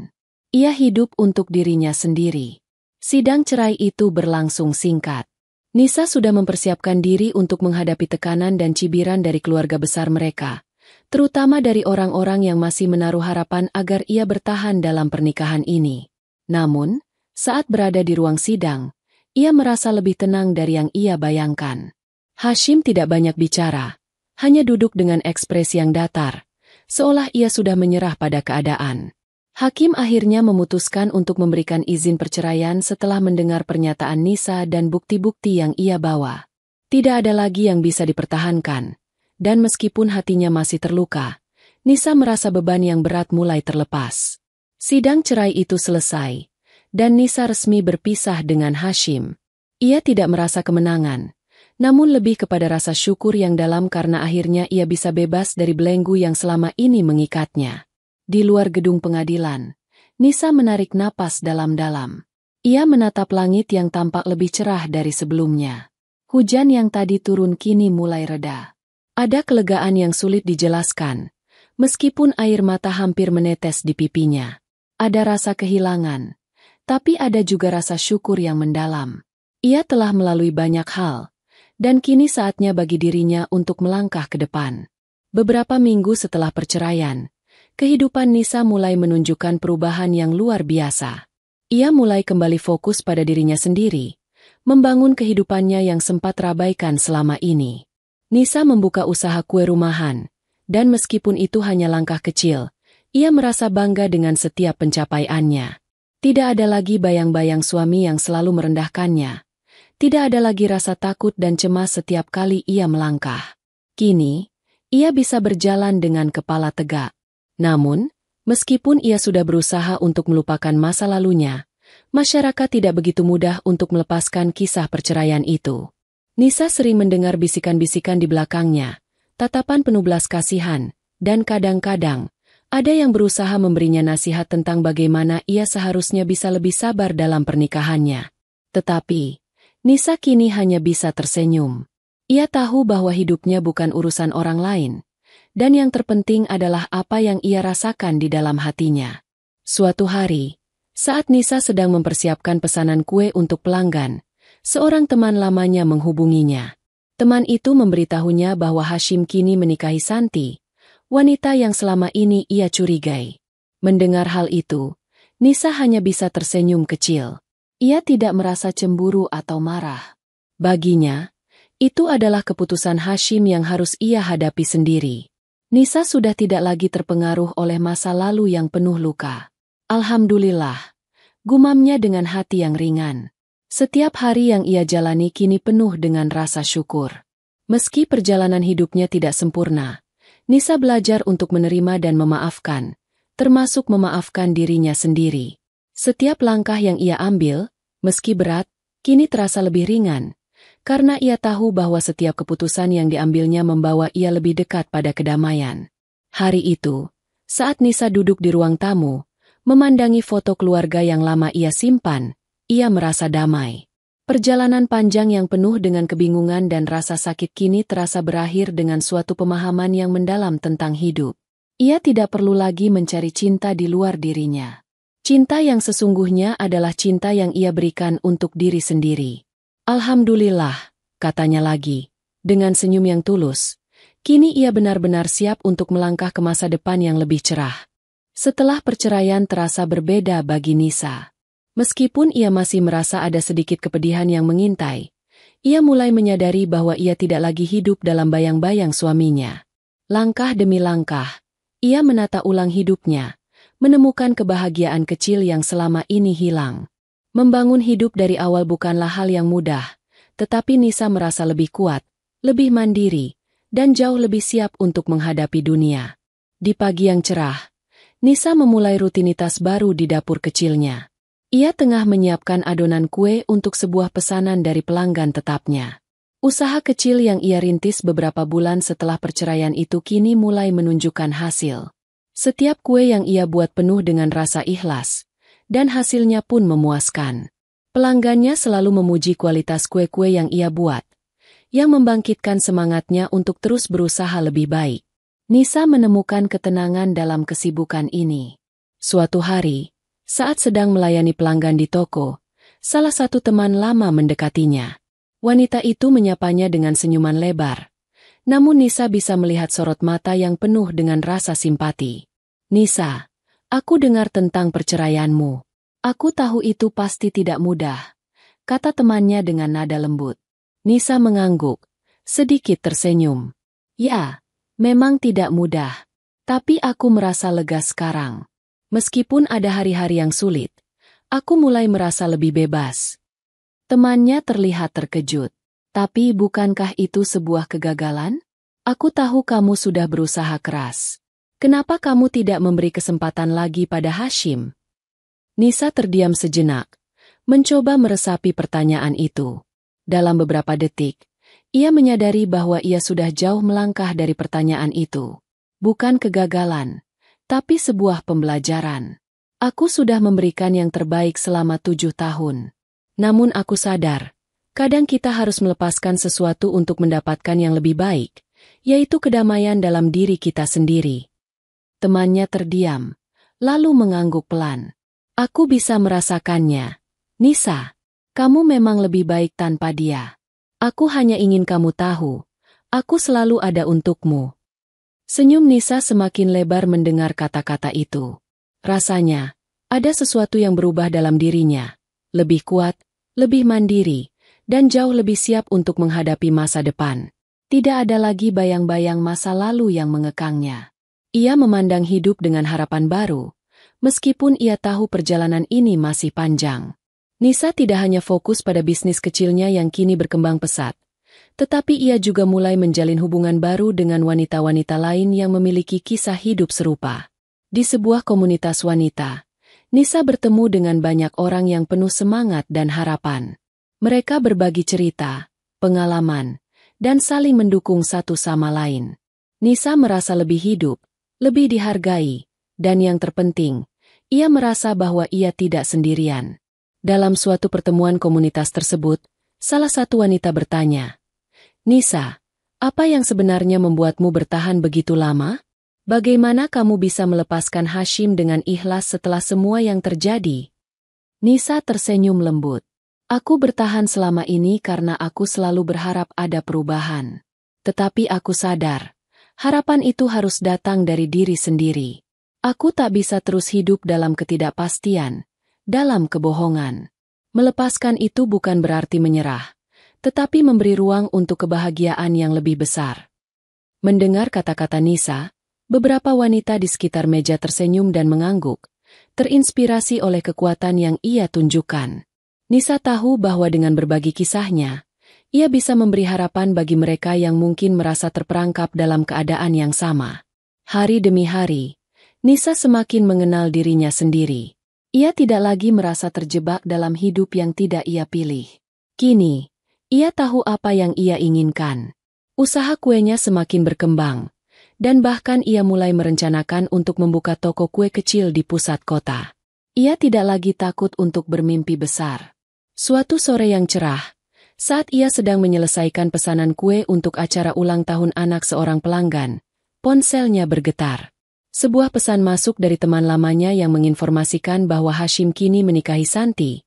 Ia hidup untuk dirinya sendiri. Sidang cerai itu berlangsung singkat. Nisa sudah mempersiapkan diri untuk menghadapi tekanan dan cibiran dari keluarga besar mereka, terutama dari orang-orang yang masih menaruh harapan agar ia bertahan dalam pernikahan ini. Namun, saat berada di ruang sidang, ia merasa lebih tenang dari yang ia bayangkan. Hashim tidak banyak bicara, hanya duduk dengan ekspresi yang datar, seolah ia sudah menyerah pada keadaan. Hakim akhirnya memutuskan untuk memberikan izin perceraian setelah mendengar pernyataan Nisa dan bukti-bukti yang ia bawa. Tidak ada lagi yang bisa dipertahankan, dan meskipun hatinya masih terluka, Nisa merasa beban yang berat mulai terlepas. Sidang cerai itu selesai, dan Nisa resmi berpisah dengan Hashim. Ia tidak merasa kemenangan, namun lebih kepada rasa syukur yang dalam karena akhirnya ia bisa bebas dari belenggu yang selama ini mengikatnya. Di luar gedung pengadilan, Nisa menarik napas dalam-dalam. Ia menatap langit yang tampak lebih cerah dari sebelumnya. Hujan yang tadi turun kini mulai reda. Ada kelegaan yang sulit dijelaskan, meskipun air mata hampir menetes di pipinya. Ada rasa kehilangan, tapi ada juga rasa syukur yang mendalam. Ia telah melalui banyak hal, dan kini saatnya bagi dirinya untuk melangkah ke depan. Beberapa minggu setelah perceraian, kehidupan Nisa mulai menunjukkan perubahan yang luar biasa. Ia mulai kembali fokus pada dirinya sendiri, membangun kehidupannya yang sempat terabaikan selama ini. Nisa membuka usaha kue rumahan, dan meskipun itu hanya langkah kecil, ia merasa bangga dengan setiap pencapaiannya. Tidak ada lagi bayang-bayang suami yang selalu merendahkannya. Tidak ada lagi rasa takut dan cemas setiap kali ia melangkah. Kini, ia bisa berjalan dengan kepala tegak. Namun, meskipun ia sudah berusaha untuk melupakan masa lalunya, masyarakat tidak begitu mudah untuk melepaskan kisah perceraian itu. Nisa sering mendengar bisikan-bisikan di belakangnya, tatapan penuh belas kasihan, dan kadang-kadang, ada yang berusaha memberinya nasihat tentang bagaimana ia seharusnya bisa lebih sabar dalam pernikahannya. Tetapi, Nisa kini hanya bisa tersenyum. Ia tahu bahwa hidupnya bukan urusan orang lain, dan yang terpenting adalah apa yang ia rasakan di dalam hatinya. Suatu hari, saat Nisa sedang mempersiapkan pesanan kue untuk pelanggan, seorang teman lamanya menghubunginya. Teman itu memberitahunya bahwa Hashim kini menikahi Santi, wanita yang selama ini ia curigai. Mendengar hal itu, Nisa hanya bisa tersenyum kecil. Ia tidak merasa cemburu atau marah. Baginya, itu adalah keputusan Hashim yang harus ia hadapi sendiri. Nisa sudah tidak lagi terpengaruh oleh masa lalu yang penuh luka. Alhamdulillah, gumamnya dengan hati yang ringan. Setiap hari yang ia jalani kini penuh dengan rasa syukur. Meski perjalanan hidupnya tidak sempurna, Nisa belajar untuk menerima dan memaafkan, termasuk memaafkan dirinya sendiri. Setiap langkah yang ia ambil, meski berat, kini terasa lebih ringan, karena ia tahu bahwa setiap keputusan yang diambilnya membawa ia lebih dekat pada kedamaian. Hari itu, saat Nisa duduk di ruang tamu, memandangi foto keluarga yang lama ia simpan, ia merasa damai. Perjalanan panjang yang penuh dengan kebingungan dan rasa sakit kini terasa berakhir dengan suatu pemahaman yang mendalam tentang hidup. Ia tidak perlu lagi mencari cinta di luar dirinya. Cinta yang sesungguhnya adalah cinta yang ia berikan untuk diri sendiri. Alhamdulillah, katanya lagi, dengan senyum yang tulus. Kini ia benar-benar siap untuk melangkah ke masa depan yang lebih cerah. Setelah perceraian terasa berbeda bagi Nisa. Meskipun ia masih merasa ada sedikit kepedihan yang mengintai, ia mulai menyadari bahwa ia tidak lagi hidup dalam bayang-bayang suaminya. Langkah demi langkah, ia menata ulang hidupnya, menemukan kebahagiaan kecil yang selama ini hilang. Membangun hidup dari awal bukanlah hal yang mudah, tetapi Nisa merasa lebih kuat, lebih mandiri, dan jauh lebih siap untuk menghadapi dunia. Di pagi yang cerah, Nisa memulai rutinitas baru di dapur kecilnya. Ia tengah menyiapkan adonan kue untuk sebuah pesanan dari pelanggan tetapnya. Usaha kecil yang ia rintis beberapa bulan setelah perceraian itu kini mulai menunjukkan hasil. Setiap kue yang ia buat penuh dengan rasa ikhlas, dan hasilnya pun memuaskan. Pelanggannya selalu memuji kualitas kue-kue yang ia buat, yang membangkitkan semangatnya untuk terus berusaha lebih baik. Nisa menemukan ketenangan dalam kesibukan ini. Suatu hari, saat sedang melayani pelanggan di toko, salah satu teman lama mendekatinya. Wanita itu menyapanya dengan senyuman lebar. Namun Nisa bisa melihat sorot mata yang penuh dengan rasa simpati. "Nisa, aku dengar tentang perceraianmu. Aku tahu itu pasti tidak mudah," kata temannya dengan nada lembut. Nisa mengangguk, sedikit tersenyum. "Ya, memang tidak mudah. Tapi aku merasa lega sekarang. Meskipun ada hari-hari yang sulit, aku mulai merasa lebih bebas." Temannya terlihat terkejut. "Tapi bukankah itu sebuah kegagalan? Aku tahu kamu sudah berusaha keras. Kenapa kamu tidak memberi kesempatan lagi pada Hashim?" Nisa terdiam sejenak, mencoba meresapi pertanyaan itu. Dalam beberapa detik, ia menyadari bahwa ia sudah jauh melangkah dari pertanyaan itu. Bukan kegagalan, tapi sebuah pembelajaran. "Aku sudah memberikan yang terbaik selama 7 tahun. Namun aku sadar, kadang kita harus melepaskan sesuatu untuk mendapatkan yang lebih baik, yaitu kedamaian dalam diri kita sendiri." Temannya terdiam, lalu mengangguk pelan. "Aku bisa merasakannya. Nisa, kamu memang lebih baik tanpa dia. Aku hanya ingin kamu tahu, aku selalu ada untukmu." Senyum Nisa semakin lebar mendengar kata-kata itu. Rasanya, ada sesuatu yang berubah dalam dirinya. Lebih kuat, lebih mandiri, dan jauh lebih siap untuk menghadapi masa depan. Tidak ada lagi bayang-bayang masa lalu yang mengekangnya. Ia memandang hidup dengan harapan baru, meskipun ia tahu perjalanan ini masih panjang. Nisa tidak hanya fokus pada bisnis kecilnya yang kini berkembang pesat, tetapi ia juga mulai menjalin hubungan baru dengan wanita-wanita lain yang memiliki kisah hidup serupa. Di sebuah komunitas wanita, Nisa bertemu dengan banyak orang yang penuh semangat dan harapan. Mereka berbagi cerita, pengalaman, dan saling mendukung satu sama lain. Nisa merasa lebih hidup, lebih dihargai, dan yang terpenting, ia merasa bahwa ia tidak sendirian. Dalam suatu pertemuan komunitas tersebut, salah satu wanita bertanya, "Nisa, apa yang sebenarnya membuatmu bertahan begitu lama? Bagaimana kamu bisa melepaskan Hashim dengan ikhlas setelah semua yang terjadi?" Nisa tersenyum lembut. "Aku bertahan selama ini karena aku selalu berharap ada perubahan. Tetapi aku sadar, harapan itu harus datang dari diri sendiri. Aku tak bisa terus hidup dalam ketidakpastian, dalam kebohongan. Melepaskan itu bukan berarti menyerah, tetapi memberi ruang untuk kebahagiaan yang lebih besar." Mendengar kata-kata Nisa, beberapa wanita di sekitar meja tersenyum dan mengangguk, terinspirasi oleh kekuatan yang ia tunjukkan. Nisa tahu bahwa dengan berbagi kisahnya, ia bisa memberi harapan bagi mereka yang mungkin merasa terperangkap dalam keadaan yang sama. Hari demi hari, Nisa semakin mengenal dirinya sendiri. Ia tidak lagi merasa terjebak dalam hidup yang tidak ia pilih. Kini, Ia tahu apa yang ia inginkan. Usaha kuenya semakin berkembang, dan bahkan ia mulai merencanakan untuk membuka toko kue kecil di pusat kota. Ia tidak lagi takut untuk bermimpi besar. Suatu sore yang cerah, saat ia sedang menyelesaikan pesanan kue untuk acara ulang tahun anak seorang pelanggan, ponselnya bergetar. Sebuah pesan masuk dari teman lamanya yang menginformasikan bahwa Hashim kini menikahi Santi,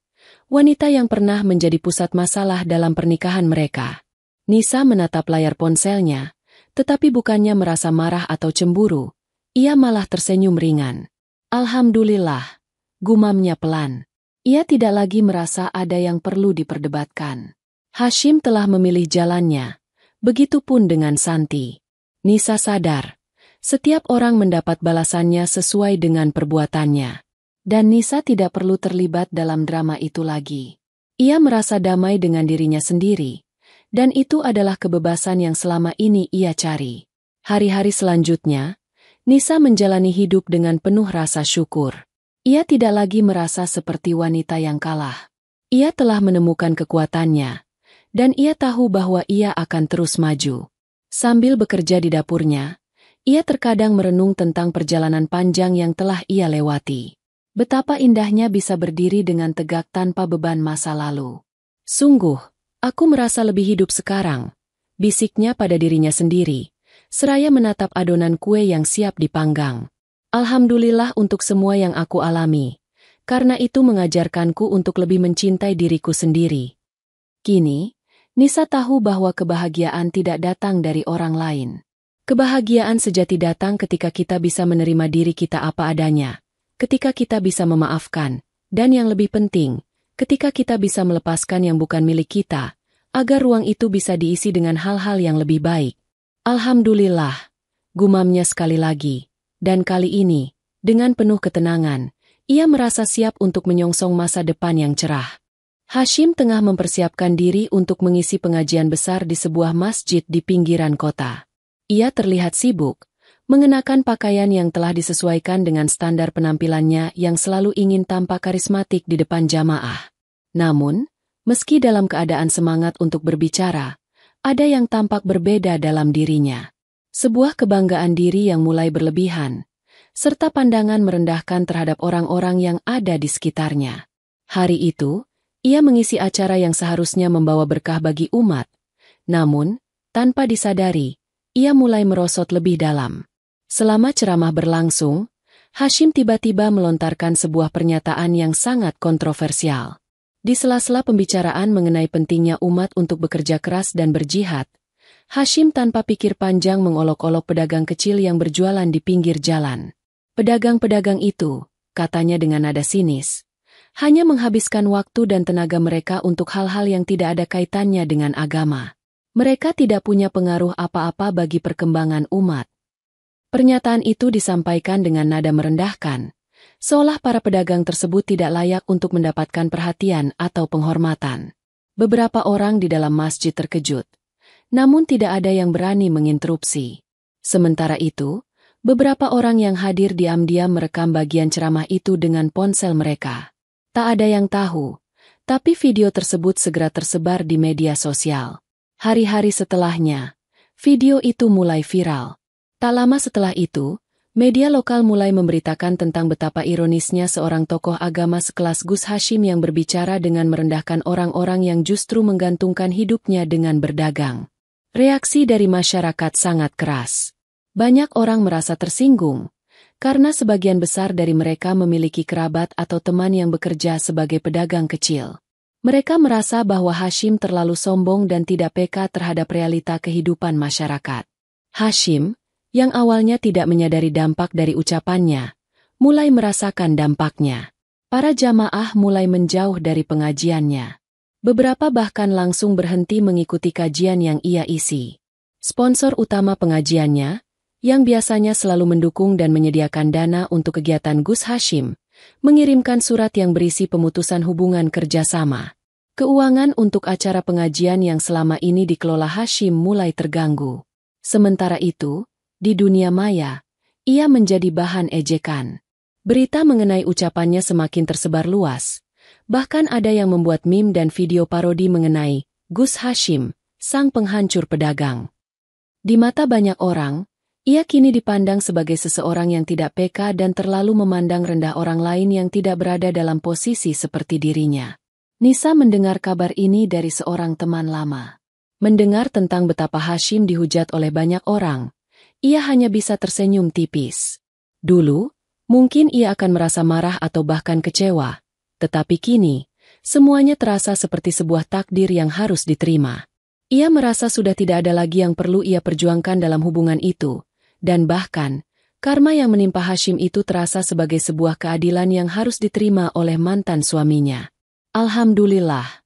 wanita yang pernah menjadi pusat masalah dalam pernikahan mereka. Nisa menatap layar ponselnya, tetapi bukannya merasa marah atau cemburu, ia malah tersenyum ringan. Alhamdulillah, gumamnya pelan. Ia tidak lagi merasa ada yang perlu diperdebatkan. Hashim telah memilih jalannya, begitupun dengan Santi. Nisa sadar, setiap orang mendapat balasannya sesuai dengan perbuatannya. Dan Nisa tidak perlu terlibat dalam drama itu lagi. Ia merasa damai dengan dirinya sendiri. Dan itu adalah kebebasan yang selama ini ia cari. Hari-hari selanjutnya, Nisa menjalani hidup dengan penuh rasa syukur. Ia tidak lagi merasa seperti wanita yang kalah. Ia telah menemukan kekuatannya, dan ia tahu bahwa ia akan terus maju. Sambil bekerja di dapurnya, ia terkadang merenung tentang perjalanan panjang yang telah ia lewati. Betapa indahnya bisa berdiri dengan tegak tanpa beban masa lalu. Sungguh, aku merasa lebih hidup sekarang, bisiknya pada dirinya sendiri, seraya menatap adonan kue yang siap dipanggang. Alhamdulillah untuk semua yang aku alami, karena itu mengajarkanku untuk lebih mencintai diriku sendiri. Kini, Nisa tahu bahwa kebahagiaan tidak datang dari orang lain. Kebahagiaan sejati datang ketika kita bisa menerima diri kita apa adanya, ketika kita bisa memaafkan, dan yang lebih penting, ketika kita bisa melepaskan yang bukan milik kita, agar ruang itu bisa diisi dengan hal-hal yang lebih baik. Alhamdulillah, gumamnya sekali lagi, dan kali ini, dengan penuh ketenangan, ia merasa siap untuk menyongsong masa depan yang cerah. Hashim tengah mempersiapkan diri untuk mengisi pengajian besar di sebuah masjid di pinggiran kota. Ia terlihat sibuk, mengenakan pakaian yang telah disesuaikan dengan standar penampilannya yang selalu ingin tampak karismatik di depan jamaah. Namun, meski dalam keadaan semangat untuk berbicara, ada yang tampak berbeda dalam dirinya. Sebuah kebanggaan diri yang mulai berlebihan, serta pandangan merendahkan terhadap orang-orang yang ada di sekitarnya. Hari itu, ia mengisi acara yang seharusnya membawa berkah bagi umat. Namun, tanpa disadari, ia mulai merosot lebih dalam. Selama ceramah berlangsung, Hashim tiba-tiba melontarkan sebuah pernyataan yang sangat kontroversial. Di sela-sela pembicaraan mengenai pentingnya umat untuk bekerja keras dan berjihad, Hashim tanpa pikir panjang mengolok-olok pedagang kecil yang berjualan di pinggir jalan. Pedagang-pedagang itu, katanya dengan nada sinis, hanya menghabiskan waktu dan tenaga mereka untuk hal-hal yang tidak ada kaitannya dengan agama. Mereka tidak punya pengaruh apa-apa bagi perkembangan umat. Pernyataan itu disampaikan dengan nada merendahkan, seolah para pedagang tersebut tidak layak untuk mendapatkan perhatian atau penghormatan. Beberapa orang di dalam masjid terkejut, namun tidak ada yang berani menginterupsi. Sementara itu, beberapa orang yang hadir diam-diam merekam bagian ceramah itu dengan ponsel mereka. Tak ada yang tahu, tapi video tersebut segera tersebar di media sosial. Hari-hari setelahnya, video itu mulai viral. Tak lama setelah itu, media lokal mulai memberitakan tentang betapa ironisnya seorang tokoh agama sekelas Gus Hashim yang berbicara dengan merendahkan orang-orang yang justru menggantungkan hidupnya dengan berdagang. Reaksi dari masyarakat sangat keras. Banyak orang merasa tersinggung, karena sebagian besar dari mereka memiliki kerabat atau teman yang bekerja sebagai pedagang kecil. Mereka merasa bahwa Hashim terlalu sombong dan tidak peka terhadap realita kehidupan masyarakat. Hashim, yang awalnya tidak menyadari dampak dari ucapannya, mulai merasakan dampaknya. Para jamaah mulai menjauh dari pengajiannya. Beberapa bahkan langsung berhenti mengikuti kajian yang ia isi. Sponsor utama pengajiannya, yang biasanya selalu mendukung dan menyediakan dana untuk kegiatan Gus Hashim, mengirimkan surat yang berisi pemutusan hubungan kerjasama. Keuangan untuk acara pengajian yang selama ini dikelola Hashim mulai terganggu. Sementara itu, di dunia maya, ia menjadi bahan ejekan. Berita mengenai ucapannya semakin tersebar luas. Bahkan ada yang membuat meme dan video parodi mengenai Gus Hashim, sang penghancur pedagang. Di mata banyak orang, ia kini dipandang sebagai seseorang yang tidak peka dan terlalu memandang rendah orang lain yang tidak berada dalam posisi seperti dirinya. Nisa mendengar kabar ini dari seorang teman lama. Mendengar tentang betapa Hashim dihujat oleh banyak orang, ia hanya bisa tersenyum tipis. Dulu, mungkin ia akan merasa marah atau bahkan kecewa, tetapi kini, semuanya terasa seperti sebuah takdir yang harus diterima. Ia merasa sudah tidak ada lagi yang perlu ia perjuangkan dalam hubungan itu, dan bahkan, karma yang menimpa Hashim itu terasa sebagai sebuah keadilan yang harus diterima oleh mantan suaminya. Alhamdulillah,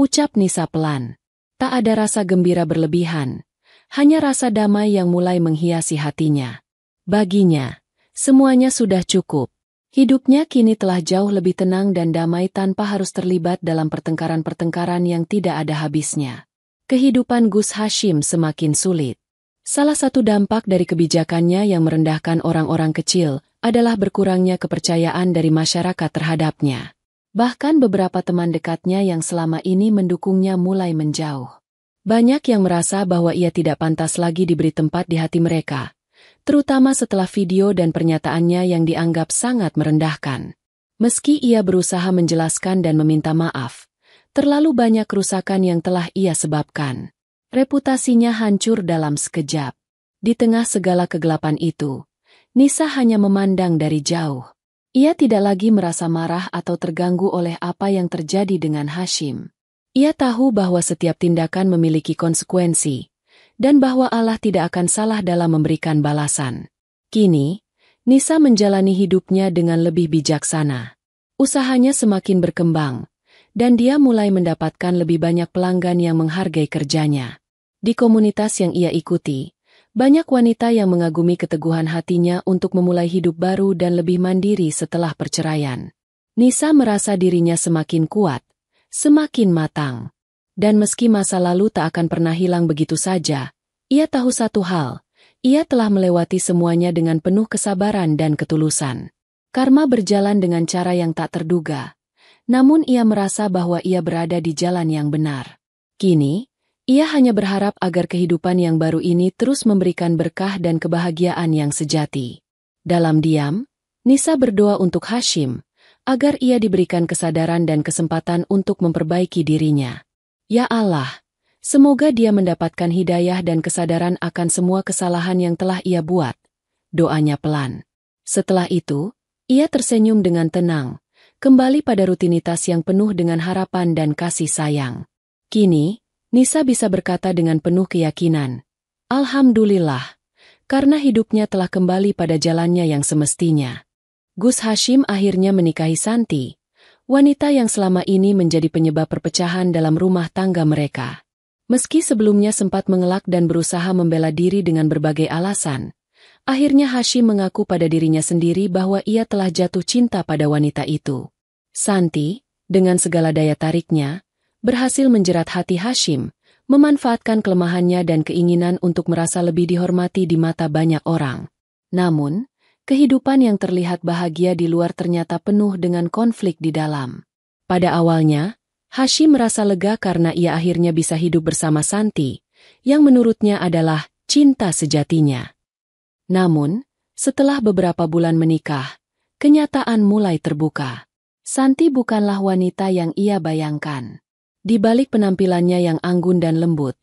ucap Nisa pelan. Tak ada rasa gembira berlebihan, hanya rasa damai yang mulai menghiasi hatinya. Baginya, semuanya sudah cukup. Hidupnya kini telah jauh lebih tenang dan damai tanpa harus terlibat dalam pertengkaran-pertengkaran yang tidak ada habisnya. Kehidupan Gus Hashim semakin sulit. Salah satu dampak dari kebijakannya yang merendahkan orang-orang kecil adalah berkurangnya kepercayaan dari masyarakat terhadapnya. Bahkan beberapa teman dekatnya yang selama ini mendukungnya mulai menjauh. Banyak yang merasa bahwa ia tidak pantas lagi diberi tempat di hati mereka, terutama setelah video dan pernyataannya yang dianggap sangat merendahkan. Meski ia berusaha menjelaskan dan meminta maaf, terlalu banyak kerusakan yang telah ia sebabkan. Reputasinya hancur dalam sekejap. Di tengah segala kegelapan itu, Nisa hanya memandang dari jauh. Ia tidak lagi merasa marah atau terganggu oleh apa yang terjadi dengan Hashim. Ia tahu bahwa setiap tindakan memiliki konsekuensi, dan bahwa Allah tidak akan salah dalam memberikan balasan. Kini, Nisa menjalani hidupnya dengan lebih bijaksana. Usahanya semakin berkembang, dan dia mulai mendapatkan lebih banyak pelanggan yang menghargai kerjanya. Di komunitas yang ia ikuti, banyak wanita yang mengagumi keteguhan hatinya untuk memulai hidup baru dan lebih mandiri setelah perceraian. Nisa merasa dirinya semakin kuat, semakin matang. Dan meski masa lalu tak akan pernah hilang begitu saja, ia tahu satu hal, ia telah melewati semuanya dengan penuh kesabaran dan ketulusan. Karma berjalan dengan cara yang tak terduga, namun ia merasa bahwa ia berada di jalan yang benar. Kini, ia hanya berharap agar kehidupan yang baru ini terus memberikan berkah dan kebahagiaan yang sejati. Dalam diam, Nisa berdoa untuk Hashim, agar ia diberikan kesadaran dan kesempatan untuk memperbaiki dirinya. Ya Allah, semoga dia mendapatkan hidayah dan kesadaran akan semua kesalahan yang telah ia buat. Doanya pelan. Setelah itu, ia tersenyum dengan tenang, kembali pada rutinitas yang penuh dengan harapan dan kasih sayang. Kini, Nisa bisa berkata dengan penuh keyakinan, Alhamdulillah, karena hidupnya telah kembali pada jalannya yang semestinya. Gus Hashim akhirnya menikahi Santi, wanita yang selama ini menjadi penyebab perpecahan dalam rumah tangga mereka. Meski sebelumnya sempat mengelak dan berusaha membela diri dengan berbagai alasan, akhirnya Hashim mengaku pada dirinya sendiri bahwa ia telah jatuh cinta pada wanita itu. Santi, dengan segala daya tariknya, berhasil menjerat hati Hashim, memanfaatkan kelemahannya dan keinginan untuk merasa lebih dihormati di mata banyak orang. Namun, kehidupan yang terlihat bahagia di luar ternyata penuh dengan konflik di dalam. Pada awalnya, Hashim merasa lega karena ia akhirnya bisa hidup bersama Santi, yang menurutnya adalah cinta sejatinya. Namun, setelah beberapa bulan menikah, kenyataan mulai terbuka. Santi bukanlah wanita yang ia bayangkan. Di balik penampilannya yang anggun dan lembut,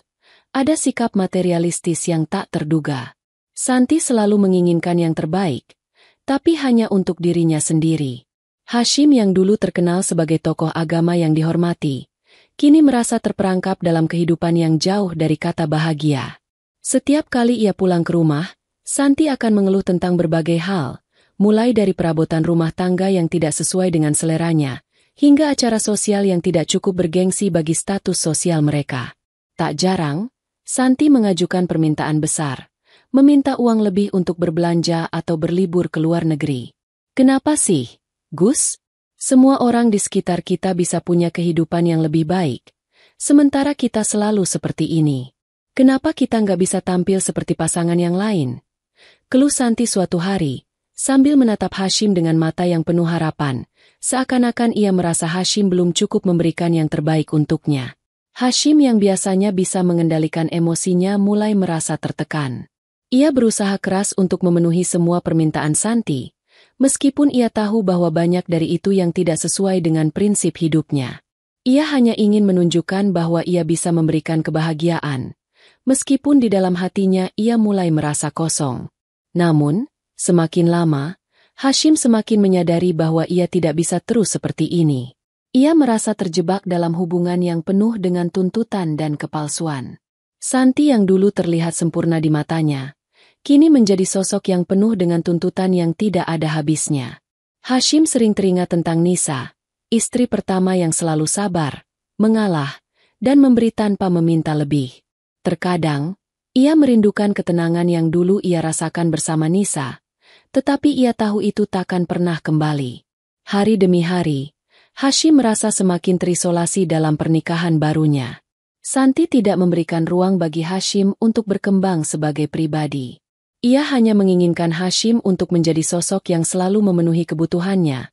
ada sikap materialistis yang tak terduga. Santi selalu menginginkan yang terbaik, tapi hanya untuk dirinya sendiri. Hashim yang dulu terkenal sebagai tokoh agama yang dihormati, kini merasa terperangkap dalam kehidupan yang jauh dari kata bahagia. Setiap kali ia pulang ke rumah, Santi akan mengeluh tentang berbagai hal, mulai dari perabotan rumah tangga yang tidak sesuai dengan seleranya, hingga acara sosial yang tidak cukup bergengsi bagi status sosial mereka. Tak jarang, Santi mengajukan permintaan besar, meminta uang lebih untuk berbelanja atau berlibur ke luar negeri. Kenapa sih, Gus? Semua orang di sekitar kita bisa punya kehidupan yang lebih baik, sementara kita selalu seperti ini. Kenapa kita nggak bisa tampil seperti pasangan yang lain? Keluh Santi suatu hari, sambil menatap Hashim dengan mata yang penuh harapan, seakan-akan ia merasa Hashim belum cukup memberikan yang terbaik untuknya. Hashim yang biasanya bisa mengendalikan emosinya mulai merasa tertekan. Ia berusaha keras untuk memenuhi semua permintaan Santi, meskipun ia tahu bahwa banyak dari itu yang tidak sesuai dengan prinsip hidupnya. Ia hanya ingin menunjukkan bahwa ia bisa memberikan kebahagiaan, meskipun di dalam hatinya ia mulai merasa kosong. Namun, semakin lama, Hashim semakin menyadari bahwa ia tidak bisa terus seperti ini. Ia merasa terjebak dalam hubungan yang penuh dengan tuntutan dan kepalsuan. Santi yang dulu terlihat sempurna di matanya, kini menjadi sosok yang penuh dengan tuntutan yang tidak ada habisnya. Hashim sering teringat tentang Nisa, istri pertama yang selalu sabar, mengalah, dan memberi tanpa meminta lebih. Terkadang, ia merindukan ketenangan yang dulu ia rasakan bersama Nisa, tetapi ia tahu itu takkan pernah kembali. Hari demi hari, Hashim merasa semakin terisolasi dalam pernikahan barunya. Santi tidak memberikan ruang bagi Hashim untuk berkembang sebagai pribadi. Ia hanya menginginkan Hashim untuk menjadi sosok yang selalu memenuhi kebutuhannya,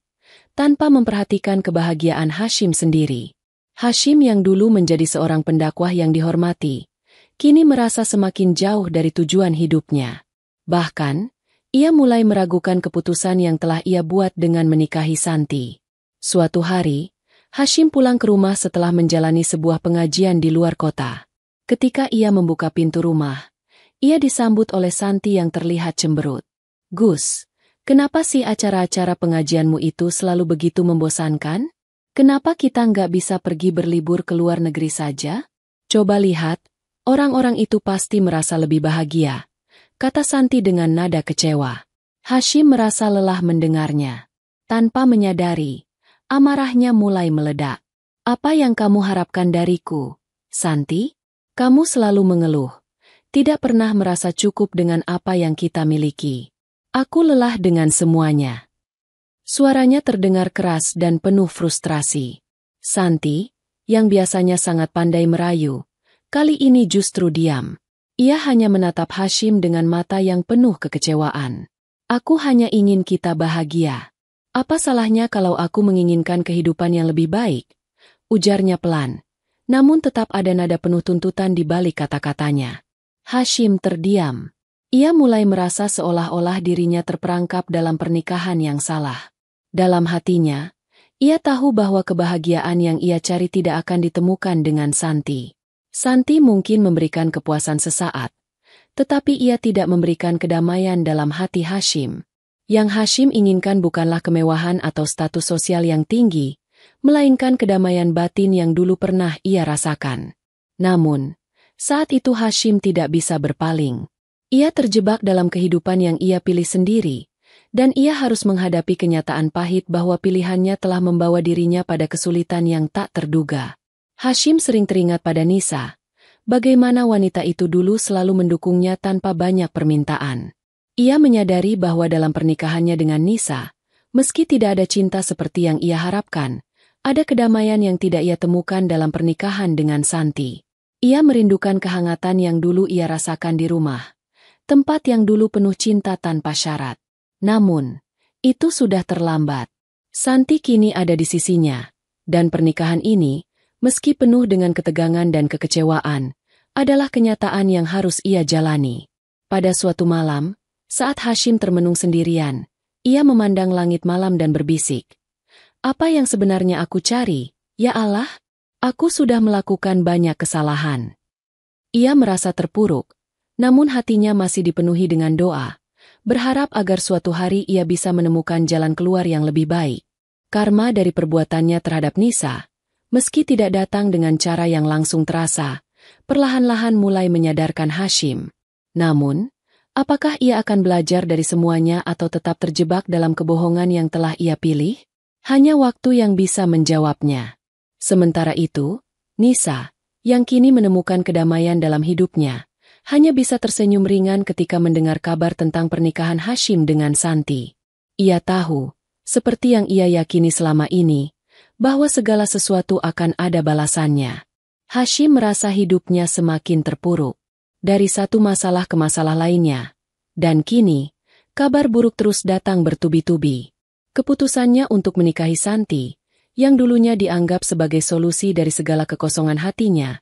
tanpa memperhatikan kebahagiaan Hashim sendiri. Hashim yang dulu menjadi seorang pendakwah yang dihormati, kini merasa semakin jauh dari tujuan hidupnya. Bahkan, ia mulai meragukan keputusan yang telah ia buat dengan menikahi Santi. Suatu hari, Hashim pulang ke rumah setelah menjalani sebuah pengajian di luar kota. Ketika ia membuka pintu rumah, ia disambut oleh Santi yang terlihat cemberut. "Gus, kenapa sih acara-acara pengajianmu itu selalu begitu membosankan? Kenapa kita nggak bisa pergi berlibur ke luar negeri saja? Coba lihat, orang-orang itu pasti merasa lebih bahagia," kata Santi dengan nada kecewa. Hashim merasa lelah mendengarnya. Tanpa menyadari, amarahnya mulai meledak. "Apa yang kamu harapkan dariku, Santi? Kamu selalu mengeluh, tidak pernah merasa cukup dengan apa yang kita miliki. Aku lelah dengan semuanya." Suaranya terdengar keras dan penuh frustrasi. Santi, yang biasanya sangat pandai merayu, kali ini justru diam. Ia hanya menatap Hashim dengan mata yang penuh kekecewaan. "Aku hanya ingin kita bahagia. Apa salahnya kalau aku menginginkan kehidupan yang lebih baik?" ujarnya pelan, namun tetap ada nada penuh tuntutan di balik kata-katanya. Hashim terdiam. Ia mulai merasa seolah-olah dirinya terperangkap dalam pernikahan yang salah. Dalam hatinya, ia tahu bahwa kebahagiaan yang ia cari tidak akan ditemukan dengan Santi. Santi mungkin memberikan kepuasan sesaat, tetapi ia tidak memberikan kedamaian dalam hati Hashim. Yang Hashim inginkan bukanlah kemewahan atau status sosial yang tinggi, melainkan kedamaian batin yang dulu pernah ia rasakan. Namun, saat itu Hashim tidak bisa berpaling. Ia terjebak dalam kehidupan yang ia pilih sendiri, dan ia harus menghadapi kenyataan pahit bahwa pilihannya telah membawa dirinya pada kesulitan yang tak terduga. Hashim sering teringat pada Nisa, bagaimana wanita itu dulu selalu mendukungnya tanpa banyak permintaan. Ia menyadari bahwa dalam pernikahannya dengan Nisa, meski tidak ada cinta seperti yang ia harapkan, ada kedamaian yang tidak ia temukan dalam pernikahan dengan Santi. Ia merindukan kehangatan yang dulu ia rasakan di rumah, tempat yang dulu penuh cinta tanpa syarat. Namun, itu sudah terlambat. Santi kini ada di sisinya, dan pernikahan ini, meski penuh dengan ketegangan dan kekecewaan, adalah kenyataan yang harus ia jalani. Pada suatu malam, saat Hashim termenung sendirian, ia memandang langit malam dan berbisik, "Apa yang sebenarnya aku cari, ya Allah? Aku sudah melakukan banyak kesalahan." Ia merasa terpuruk, namun hatinya masih dipenuhi dengan doa, berharap agar suatu hari ia bisa menemukan jalan keluar yang lebih baik. Karma dari perbuatannya terhadap Nisa, meski tidak datang dengan cara yang langsung terasa, perlahan-lahan mulai menyadarkan Hashim. Namun, apakah ia akan belajar dari semuanya atau tetap terjebak dalam kebohongan yang telah ia pilih? Hanya waktu yang bisa menjawabnya. Sementara itu, Nisa, yang kini menemukan kedamaian dalam hidupnya, hanya bisa tersenyum ringan ketika mendengar kabar tentang pernikahan Hashim dengan Santi. Ia tahu, seperti yang ia yakini selama ini, bahwa segala sesuatu akan ada balasannya. Hashim merasa hidupnya semakin terpuruk, dari satu masalah ke masalah lainnya. Dan kini, kabar buruk terus datang bertubi-tubi. Keputusannya untuk menikahi Santi, yang dulunya dianggap sebagai solusi dari segala kekosongan hatinya,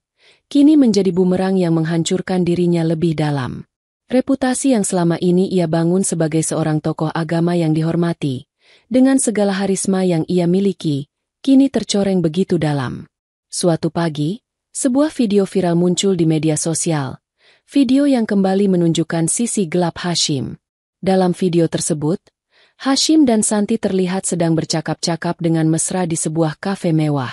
kini menjadi bumerang yang menghancurkan dirinya lebih dalam. Reputasi yang selama ini ia bangun sebagai seorang tokoh agama yang dihormati, dengan segala harisma yang ia miliki, kini tercoreng begitu dalam. Suatu pagi, sebuah video viral muncul di media sosial. Video yang kembali menunjukkan sisi gelap Hasyim. Dalam video tersebut, Hasyim dan Santi terlihat sedang bercakap-cakap dengan mesra di sebuah kafe mewah.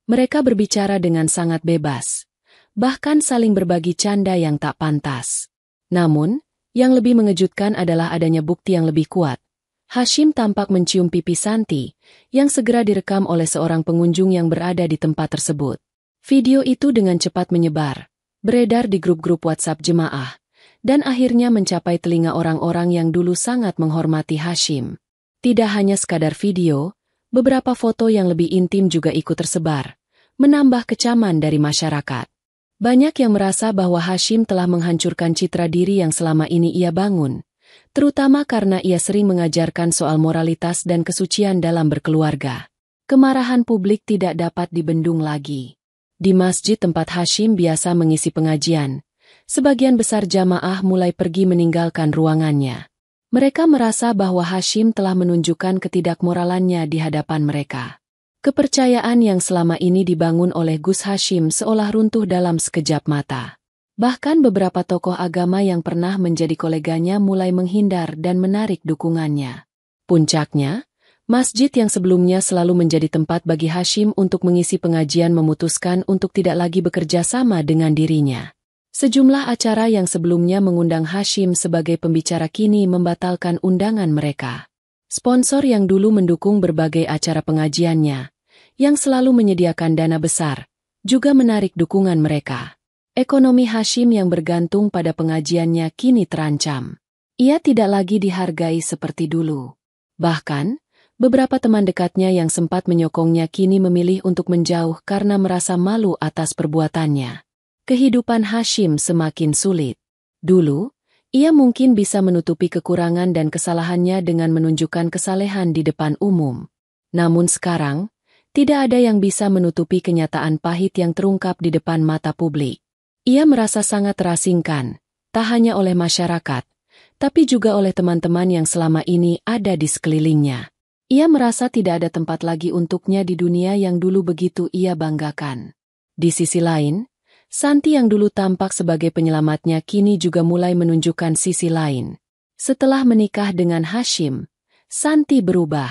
Mereka berbicara dengan sangat bebas, bahkan saling berbagi canda yang tak pantas. Namun, yang lebih mengejutkan adalah adanya bukti yang lebih kuat. Hasyim tampak mencium pipi Santi, yang segera direkam oleh seorang pengunjung yang berada di tempat tersebut. Video itu dengan cepat menyebar, beredar di grup-grup WhatsApp jemaah, dan akhirnya mencapai telinga orang-orang yang dulu sangat menghormati Hasyim. Tidak hanya sekadar video, beberapa foto yang lebih intim juga ikut tersebar, menambah kecaman dari masyarakat. Banyak yang merasa bahwa Hasyim telah menghancurkan citra diri yang selama ini ia bangun, terutama karena ia sering mengajarkan soal moralitas dan kesucian dalam berkeluarga. Kemarahan publik tidak dapat dibendung lagi. Di masjid tempat Hasyim biasa mengisi pengajian, sebagian besar jamaah mulai pergi meninggalkan ruangannya. Mereka merasa bahwa Hasyim telah menunjukkan ketidakmoralannya di hadapan mereka. Kepercayaan yang selama ini dibangun oleh Gus Hasyim seolah runtuh dalam sekejap mata. Bahkan beberapa tokoh agama yang pernah menjadi koleganya mulai menghindar dan menarik dukungannya. Puncaknya, masjid yang sebelumnya selalu menjadi tempat bagi Hasyim untuk mengisi pengajian memutuskan untuk tidak lagi bekerja sama dengan dirinya. Sejumlah acara yang sebelumnya mengundang Hasyim sebagai pembicara kini membatalkan undangan mereka. Sponsor yang dulu mendukung berbagai acara pengajiannya, yang selalu menyediakan dana besar, juga menarik dukungan mereka. Ekonomi Hasyim yang bergantung pada pengajiannya kini terancam. Ia tidak lagi dihargai seperti dulu. Bahkan, beberapa teman dekatnya yang sempat menyokongnya kini memilih untuk menjauh karena merasa malu atas perbuatannya. Kehidupan Hasyim semakin sulit. Dulu, ia mungkin bisa menutupi kekurangan dan kesalahannya dengan menunjukkan kesalehan di depan umum. Namun sekarang, tidak ada yang bisa menutupi kenyataan pahit yang terungkap di depan mata publik. Ia merasa sangat terasingkan, tak hanya oleh masyarakat, tapi juga oleh teman-teman yang selama ini ada di sekelilingnya. Ia merasa tidak ada tempat lagi untuknya di dunia yang dulu begitu ia banggakan. Di sisi lain, Santi yang dulu tampak sebagai penyelamatnya kini juga mulai menunjukkan sisi lain. Setelah menikah dengan Hasyim, Santi berubah.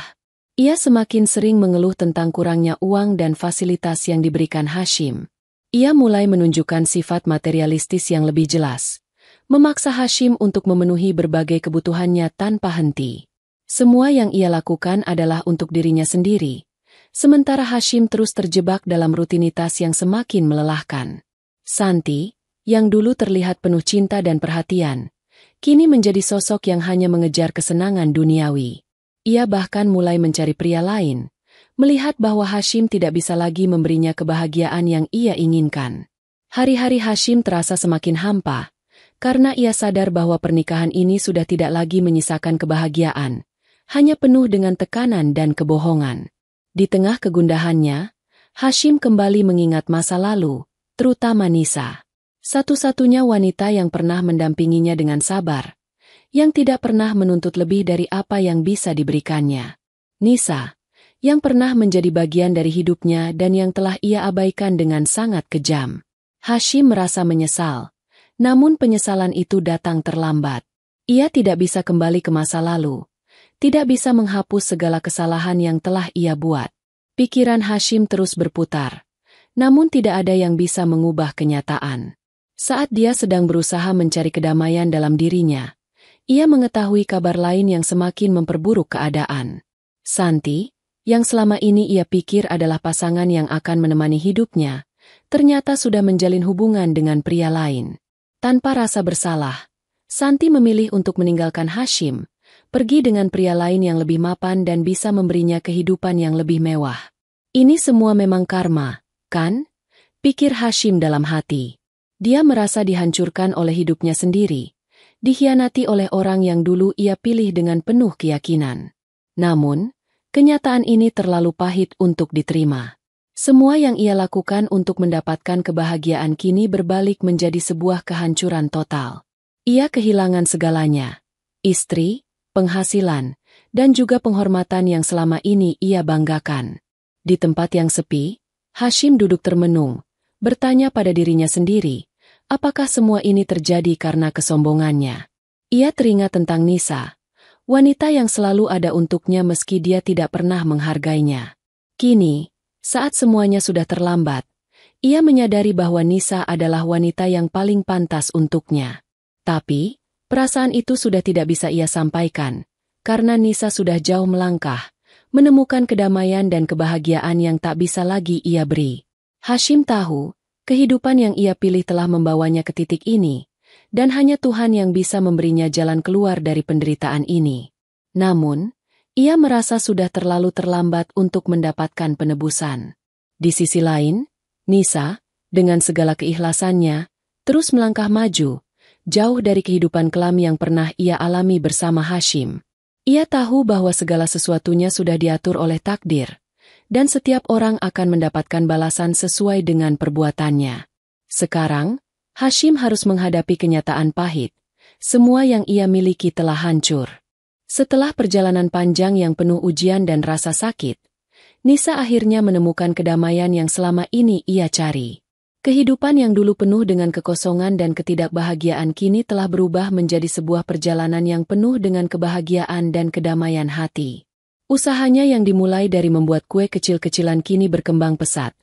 Ia semakin sering mengeluh tentang kurangnya uang dan fasilitas yang diberikan Hasyim. Ia mulai menunjukkan sifat materialistis yang lebih jelas, memaksa Hasyim untuk memenuhi berbagai kebutuhannya tanpa henti. Semua yang ia lakukan adalah untuk dirinya sendiri, sementara Hasyim terus terjebak dalam rutinitas yang semakin melelahkan. Santi, yang dulu terlihat penuh cinta dan perhatian, kini menjadi sosok yang hanya mengejar kesenangan duniawi. Ia bahkan mulai mencari pria lain, melihat bahwa Hasyim tidak bisa lagi memberinya kebahagiaan yang ia inginkan. Hari-hari Hasyim terasa semakin hampa, karena ia sadar bahwa pernikahan ini sudah tidak lagi menyisakan kebahagiaan, hanya penuh dengan tekanan dan kebohongan. Di tengah kegundahannya, Hasyim kembali mengingat masa lalu, terutama Nisa. Satu-satunya wanita yang pernah mendampinginya dengan sabar, yang tidak pernah menuntut lebih dari apa yang bisa diberikannya. Nisa, yang pernah menjadi bagian dari hidupnya dan yang telah ia abaikan dengan sangat kejam. Hasyim merasa menyesal, namun penyesalan itu datang terlambat. Ia tidak bisa kembali ke masa lalu, tidak bisa menghapus segala kesalahan yang telah ia buat. Pikiran Hasyim terus berputar, namun tidak ada yang bisa mengubah kenyataan. Saat dia sedang berusaha mencari kedamaian dalam dirinya, ia mengetahui kabar lain yang semakin memperburuk keadaan. Santi, yang selama ini ia pikir adalah pasangan yang akan menemani hidupnya, ternyata sudah menjalin hubungan dengan pria lain. Tanpa rasa bersalah, Santi memilih untuk meninggalkan Hasyim, pergi dengan pria lain yang lebih mapan dan bisa memberinya kehidupan yang lebih mewah. Ini semua memang karma, kan? Pikir Hasyim dalam hati. Dia merasa dihancurkan oleh hidupnya sendiri, dikhianati oleh orang yang dulu ia pilih dengan penuh keyakinan. Namun, Kenyataan ini terlalu pahit untuk diterima. Semua yang ia lakukan untuk mendapatkan kebahagiaan kini berbalik menjadi sebuah kehancuran total. Ia kehilangan segalanya. Istri, penghasilan, dan juga penghormatan yang selama ini ia banggakan. Di tempat yang sepi, Hashim duduk termenung, bertanya pada dirinya sendiri, apakah semua ini terjadi karena kesombongannya? Ia teringat tentang Nisa, wanita yang selalu ada untuknya meski dia tidak pernah menghargainya. Kini, saat semuanya sudah terlambat, ia menyadari bahwa Nisa adalah wanita yang paling pantas untuknya. Tapi, perasaan itu sudah tidak bisa ia sampaikan, karena Nisa sudah jauh melangkah, menemukan kedamaian dan kebahagiaan yang tak bisa lagi ia beri. Hashim tahu, kehidupan yang ia pilih telah membawanya ke titik ini, dan hanya Tuhan yang bisa memberinya jalan keluar dari penderitaan ini. Namun, ia merasa sudah terlalu terlambat untuk mendapatkan penebusan. Di sisi lain, Nisa, dengan segala keikhlasannya, terus melangkah maju, jauh dari kehidupan kelam yang pernah ia alami bersama Hashim. Ia tahu bahwa segala sesuatunya sudah diatur oleh takdir, dan setiap orang akan mendapatkan balasan sesuai dengan perbuatannya. Sekarang, Hashim harus menghadapi kenyataan pahit. Semua yang ia miliki telah hancur. Setelah perjalanan panjang yang penuh ujian dan rasa sakit, Nisa akhirnya menemukan kedamaian yang selama ini ia cari. Kehidupan yang dulu penuh dengan kekosongan dan ketidakbahagiaan kini telah berubah menjadi sebuah perjalanan yang penuh dengan kebahagiaan dan kedamaian hati. Usahanya yang dimulai dari membuat kue kecil-kecilan kini berkembang pesat,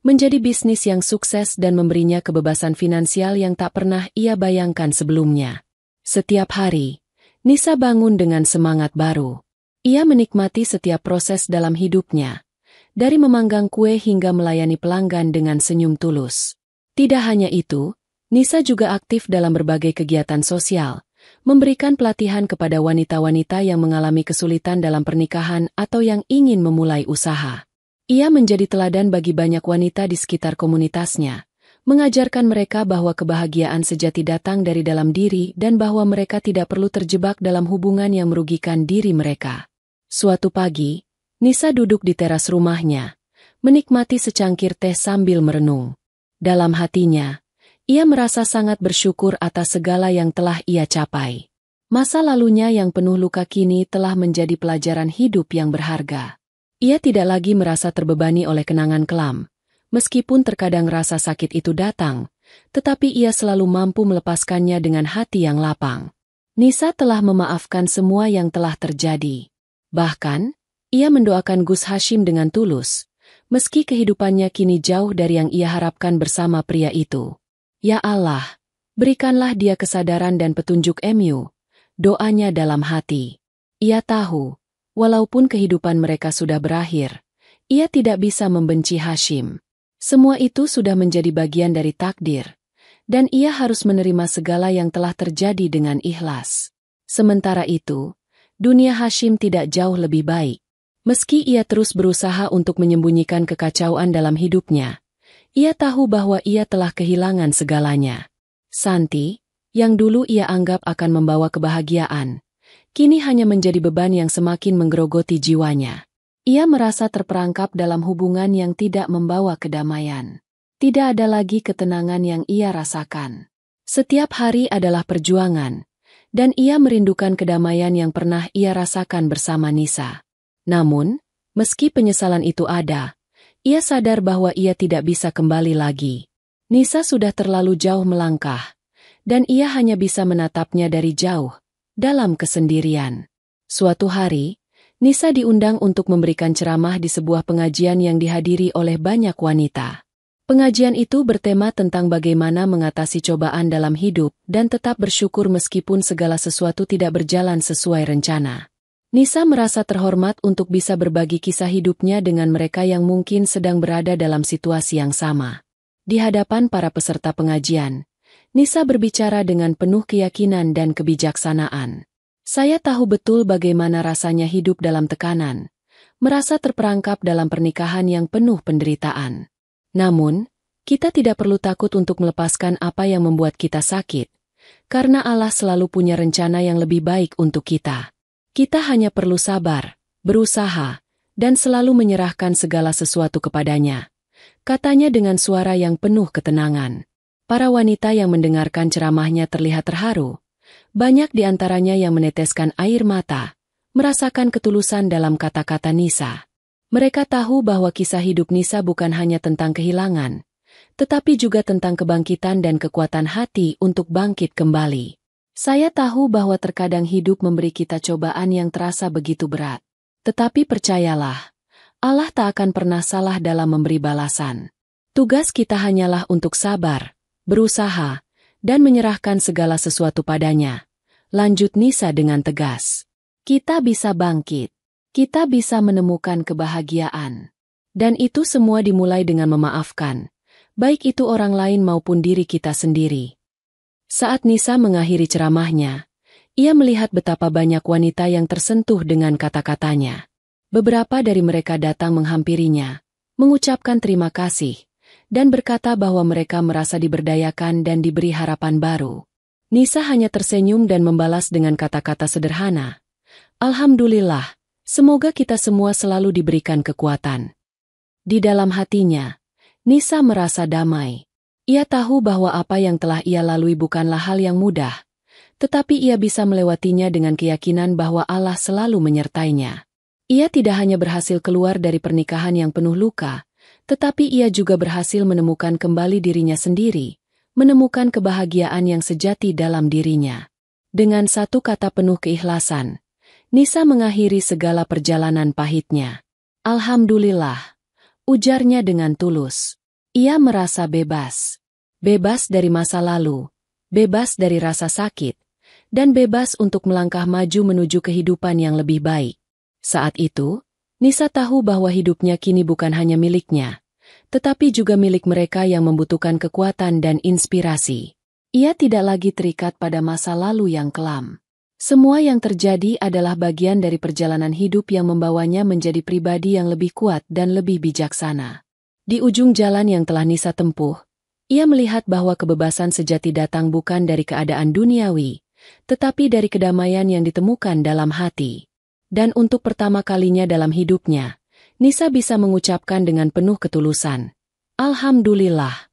menjadi bisnis yang sukses dan memberinya kebebasan finansial yang tak pernah ia bayangkan sebelumnya. Setiap hari, Nisa bangun dengan semangat baru. Ia menikmati setiap proses dalam hidupnya, dari memanggang kue hingga melayani pelanggan dengan senyum tulus. Tidak hanya itu, Nisa juga aktif dalam berbagai kegiatan sosial, memberikan pelatihan kepada wanita-wanita yang mengalami kesulitan dalam pernikahan atau yang ingin memulai usaha. Ia menjadi teladan bagi banyak wanita di sekitar komunitasnya, mengajarkan mereka bahwa kebahagiaan sejati datang dari dalam diri dan bahwa mereka tidak perlu terjebak dalam hubungan yang merugikan diri mereka. Suatu pagi, Nisa duduk di teras rumahnya, menikmati secangkir teh sambil merenung. Dalam hatinya, ia merasa sangat bersyukur atas segala yang telah ia capai. Masa lalunya yang penuh luka kini telah menjadi pelajaran hidup yang berharga. Ia tidak lagi merasa terbebani oleh kenangan kelam. Meskipun terkadang rasa sakit itu datang, tetapi ia selalu mampu melepaskannya dengan hati yang lapang. Nisa telah memaafkan semua yang telah terjadi. Bahkan, ia mendoakan Gus Hashim dengan tulus, meski kehidupannya kini jauh dari yang ia harapkan bersama pria itu. Ya Allah, berikanlah dia kesadaran dan petunjuk MU, doanya dalam hati. Ia tahu, walaupun kehidupan mereka sudah berakhir, ia tidak bisa membenci Hashim. Semua itu sudah menjadi bagian dari takdir, dan ia harus menerima segala yang telah terjadi dengan ikhlas. Sementara itu, dunia Hashim tidak jauh lebih baik. Meski ia terus berusaha untuk menyembunyikan kekacauan dalam hidupnya, ia tahu bahwa ia telah kehilangan segalanya. Santi, yang dulu ia anggap akan membawa kebahagiaan, kini hanya menjadi beban yang semakin menggerogoti jiwanya. Ia merasa terperangkap dalam hubungan yang tidak membawa kedamaian. Tidak ada lagi ketenangan yang ia rasakan. Setiap hari adalah perjuangan, dan ia merindukan kedamaian yang pernah ia rasakan bersama Nisa. Namun, meski penyesalan itu ada, ia sadar bahwa ia tidak bisa kembali lagi. Nisa sudah terlalu jauh melangkah, dan ia hanya bisa menatapnya dari jauh, dalam kesendirian. Suatu hari, Nisa diundang untuk memberikan ceramah di sebuah pengajian yang dihadiri oleh banyak wanita. Pengajian itu bertema tentang bagaimana mengatasi cobaan dalam hidup dan tetap bersyukur meskipun segala sesuatu tidak berjalan sesuai rencana. Nisa merasa terhormat untuk bisa berbagi kisah hidupnya dengan mereka yang mungkin sedang berada dalam situasi yang sama. Di hadapan para peserta pengajian, Nisa berbicara dengan penuh keyakinan dan kebijaksanaan. Saya tahu betul bagaimana rasanya hidup dalam tekanan, merasa terperangkap dalam pernikahan yang penuh penderitaan. Namun, kita tidak perlu takut untuk melepaskan apa yang membuat kita sakit, karena Allah selalu punya rencana yang lebih baik untuk kita. Kita hanya perlu sabar, berusaha, dan selalu menyerahkan segala sesuatu kepadanya, katanya dengan suara yang penuh ketenangan. Para wanita yang mendengarkan ceramahnya terlihat terharu. Banyak di antaranya yang meneteskan air mata, merasakan ketulusan dalam kata-kata Nisa. Mereka tahu bahwa kisah hidup Nisa bukan hanya tentang kehilangan, tetapi juga tentang kebangkitan dan kekuatan hati untuk bangkit kembali. Saya tahu bahwa terkadang hidup memberi kita cobaan yang terasa begitu berat. Tetapi percayalah, Allah tak akan pernah salah dalam memberi balasan. Tugas kita hanyalah untuk sabar, berusaha, dan menyerahkan segala sesuatu padanya. Lanjut Nisa dengan tegas. Kita bisa bangkit. Kita bisa menemukan kebahagiaan. Dan itu semua dimulai dengan memaafkan, baik itu orang lain maupun diri kita sendiri. Saat Nisa mengakhiri ceramahnya, ia melihat betapa banyak wanita yang tersentuh dengan kata-katanya. Beberapa dari mereka datang menghampirinya, mengucapkan terima kasih, dan berkata bahwa mereka merasa diberdayakan dan diberi harapan baru. Nisa hanya tersenyum dan membalas dengan kata-kata sederhana. Alhamdulillah, semoga kita semua selalu diberikan kekuatan. Di dalam hatinya, Nisa merasa damai. Ia tahu bahwa apa yang telah ia lalui bukanlah hal yang mudah, tetapi ia bisa melewatinya dengan keyakinan bahwa Allah selalu menyertainya. Ia tidak hanya berhasil keluar dari pernikahan yang penuh luka, tetapi ia juga berhasil menemukan kembali dirinya sendiri, menemukan kebahagiaan yang sejati dalam dirinya. Dengan satu kata penuh keikhlasan, Nisa mengakhiri segala perjalanan pahitnya. Alhamdulillah, ujarnya dengan tulus. Ia merasa bebas. Bebas dari masa lalu, bebas dari rasa sakit, dan bebas untuk melangkah maju menuju kehidupan yang lebih baik. Saat itu, Nisa tahu bahwa hidupnya kini bukan hanya miliknya, tetapi juga milik mereka yang membutuhkan kekuatan dan inspirasi. Ia tidak lagi terikat pada masa lalu yang kelam. Semua yang terjadi adalah bagian dari perjalanan hidup yang membawanya menjadi pribadi yang lebih kuat dan lebih bijaksana. Di ujung jalan yang telah Nisa tempuh, ia melihat bahwa kebebasan sejati datang bukan dari keadaan duniawi, tetapi dari kedamaian yang ditemukan dalam hati. Dan untuk pertama kalinya dalam hidupnya, Nisa bisa mengucapkan dengan penuh ketulusan, Alhamdulillah.